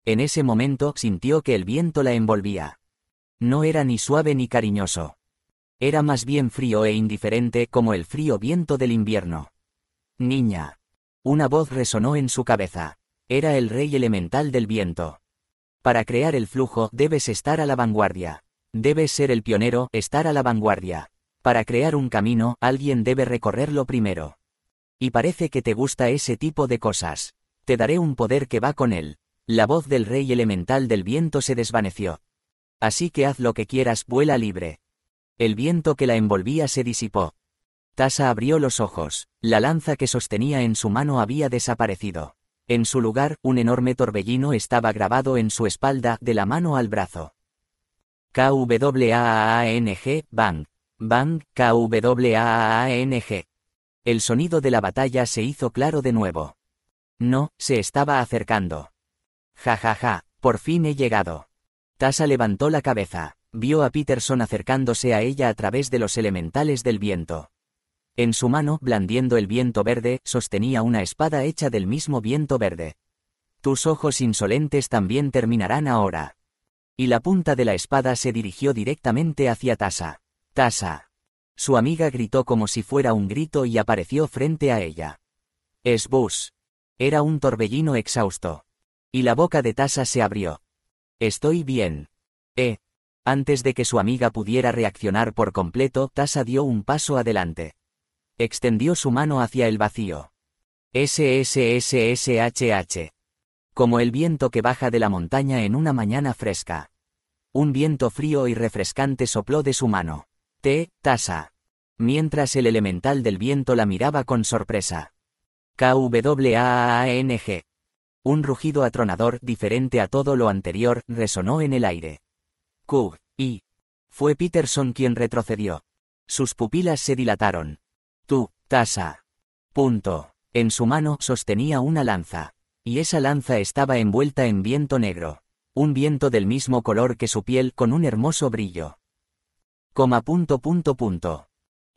En ese momento sintió que el viento la envolvía. No era ni suave ni cariñoso. Era más bien frío e indiferente como el frío viento del invierno. Niña. Una voz resonó en su cabeza. Era el rey elemental del viento. Para crear el flujo debes estar a la vanguardia. Debes ser el pionero, estar a la vanguardia. Para crear un camino, alguien debe recorrerlo primero. Y parece que te gusta ese tipo de cosas. Te daré un poder que va con él. La voz del rey elemental del viento se desvaneció. Así que haz lo que quieras, vuela libre. El viento que la envolvía se disipó. Tasa abrió los ojos. La lanza que sostenía en su mano había desaparecido. En su lugar, un enorme torbellino estaba grabado en su espalda, de la mano al brazo. KWAANG, bang. Bang, KWAANG. El sonido de la batalla se hizo claro de nuevo. No, se estaba acercando. Ja ja ja, por fin he llegado. Tasa levantó la cabeza. Vio a Peterson acercándose a ella a través de los elementales del viento. En su mano, blandiendo el viento verde, sostenía una espada hecha del mismo viento verde. Tus ojos insolentes también terminarán ahora. Y la punta de la espada se dirigió directamente hacia Tasa. Tasa. Su amiga gritó como si fuera un grito y apareció frente a ella. Es bus. Era un torbellino exhausto. Y la boca de Tasa se abrió. Estoy bien. Antes de que su amiga pudiera reaccionar por completo, Tasa dio un paso adelante. Extendió su mano hacia el vacío. SSSSHH. Como el viento que baja de la montaña en una mañana fresca. Un viento frío y refrescante sopló de su mano. Tasa. Mientras el elemental del viento la miraba con sorpresa. KWAANG. Un rugido atronador, diferente a todo lo anterior, resonó en el aire. Y fue Peterson quien retrocedió. Sus pupilas se dilataron. Tasa. Punto. En su mano sostenía una lanza. Y esa lanza estaba envuelta en viento negro. Un viento del mismo color que su piel, con un hermoso brillo.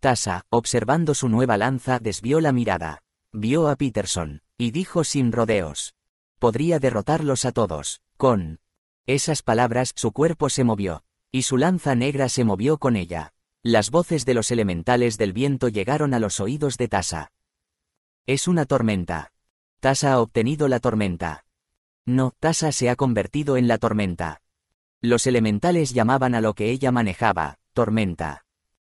Tasa, observando su nueva lanza, desvió la mirada. Vio a Peterson, y dijo sin rodeos. Podría derrotarlos a todos. Con esas palabras, su cuerpo se movió. Y su lanza negra se movió con ella. Las voces de los elementales del viento llegaron a los oídos de Tasa. Es una tormenta. Tasa ha obtenido la tormenta. No, Tasa se ha convertido en la tormenta. Los elementales llamaban a lo que ella manejaba, tormenta.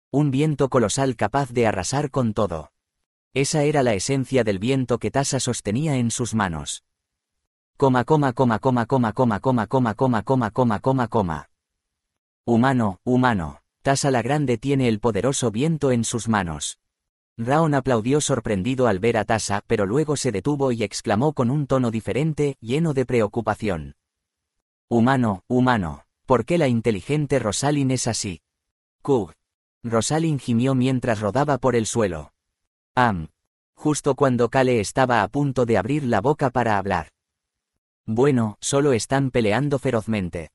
Un viento colosal capaz de arrasar con todo. Esa era la esencia del viento que Tasa sostenía en sus manos. Humano. Tasa la Grande tiene el poderoso viento en sus manos. Raon aplaudió sorprendido al ver a Tasa, pero luego se detuvo y exclamó con un tono diferente, lleno de preocupación. Humano, ¿por qué la inteligente Rosalind es así? Rosalind gimió mientras rodaba por el suelo. Justo cuando Kale estaba a punto de abrir la boca para hablar. Bueno, solo están peleando ferozmente.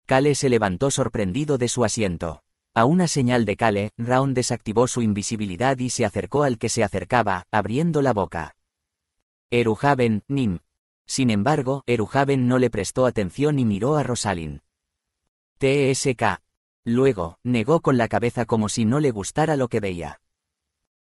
Kale se levantó sorprendido de su asiento. A una señal de Kale, Raon desactivó su invisibilidad y se acercó al que se acercaba, abriendo la boca. Eruhaven, Nim. Sin embargo, Eruhaven no le prestó atención y miró a Rosalind. TSK. Luego, negó con la cabeza como si no le gustara lo que veía.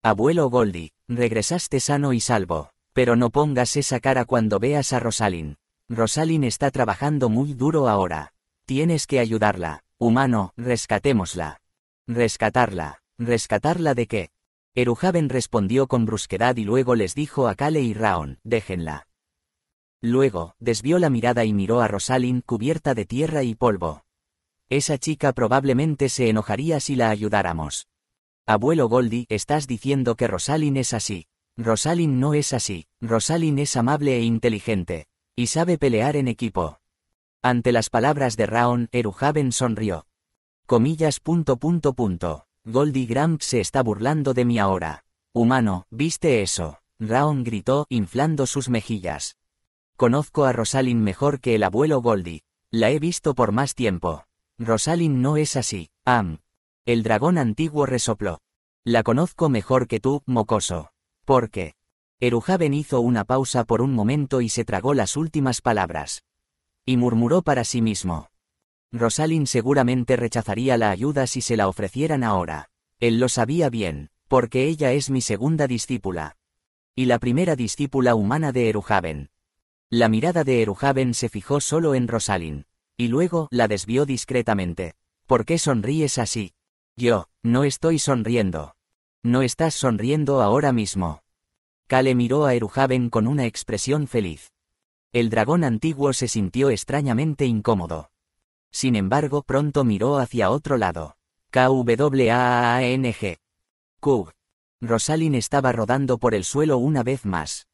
Abuelo Goldie, regresaste sano y salvo, pero no pongas esa cara cuando veas a Rosalind. Rosalind está trabajando muy duro ahora. Tienes que ayudarla. Humano, rescatémosla. ¿Rescatarla? ¿Rescatarla de qué? Eruhaven respondió con brusquedad y luego les dijo a Kale y Raon, déjenla. Luego, desvió la mirada y miró a Rosalind cubierta de tierra y polvo. Esa chica probablemente se enojaría si la ayudáramos. Abuelo Goldie, estás diciendo que Rosalind es así. Rosalind no es así. Rosalind es amable e inteligente. Y sabe pelear en equipo. Ante las palabras de Raon, Eruhaven sonrió. Comillas. Goldie Gramps se está burlando de mí ahora. Humano, ¿viste eso? Raon gritó, inflando sus mejillas. Conozco a Rosalind mejor que el abuelo Goldie. La he visto por más tiempo. Rosalind no es así. El dragón antiguo resopló. La conozco mejor que tú, mocoso. ¿Por qué? Eruhaven hizo una pausa por un momento y se tragó las últimas palabras. Y murmuró para sí mismo. Rosalind seguramente rechazaría la ayuda si se la ofrecieran ahora. Él lo sabía bien, porque ella es mi segunda discípula. Y la primera discípula humana de Eruhaven. La mirada de Eruhaven se fijó solo en Rosalind, y luego la desvió discretamente. ¿Por qué sonríes así? Yo, no estoy sonriendo. No estás sonriendo ahora mismo. Kale miró a Eruhaven con una expresión feliz. El dragón antiguo se sintió extrañamente incómodo. Sin embargo, pronto miró hacia otro lado. KWAANG. Kug. Rosalind estaba rodando por el suelo una vez más.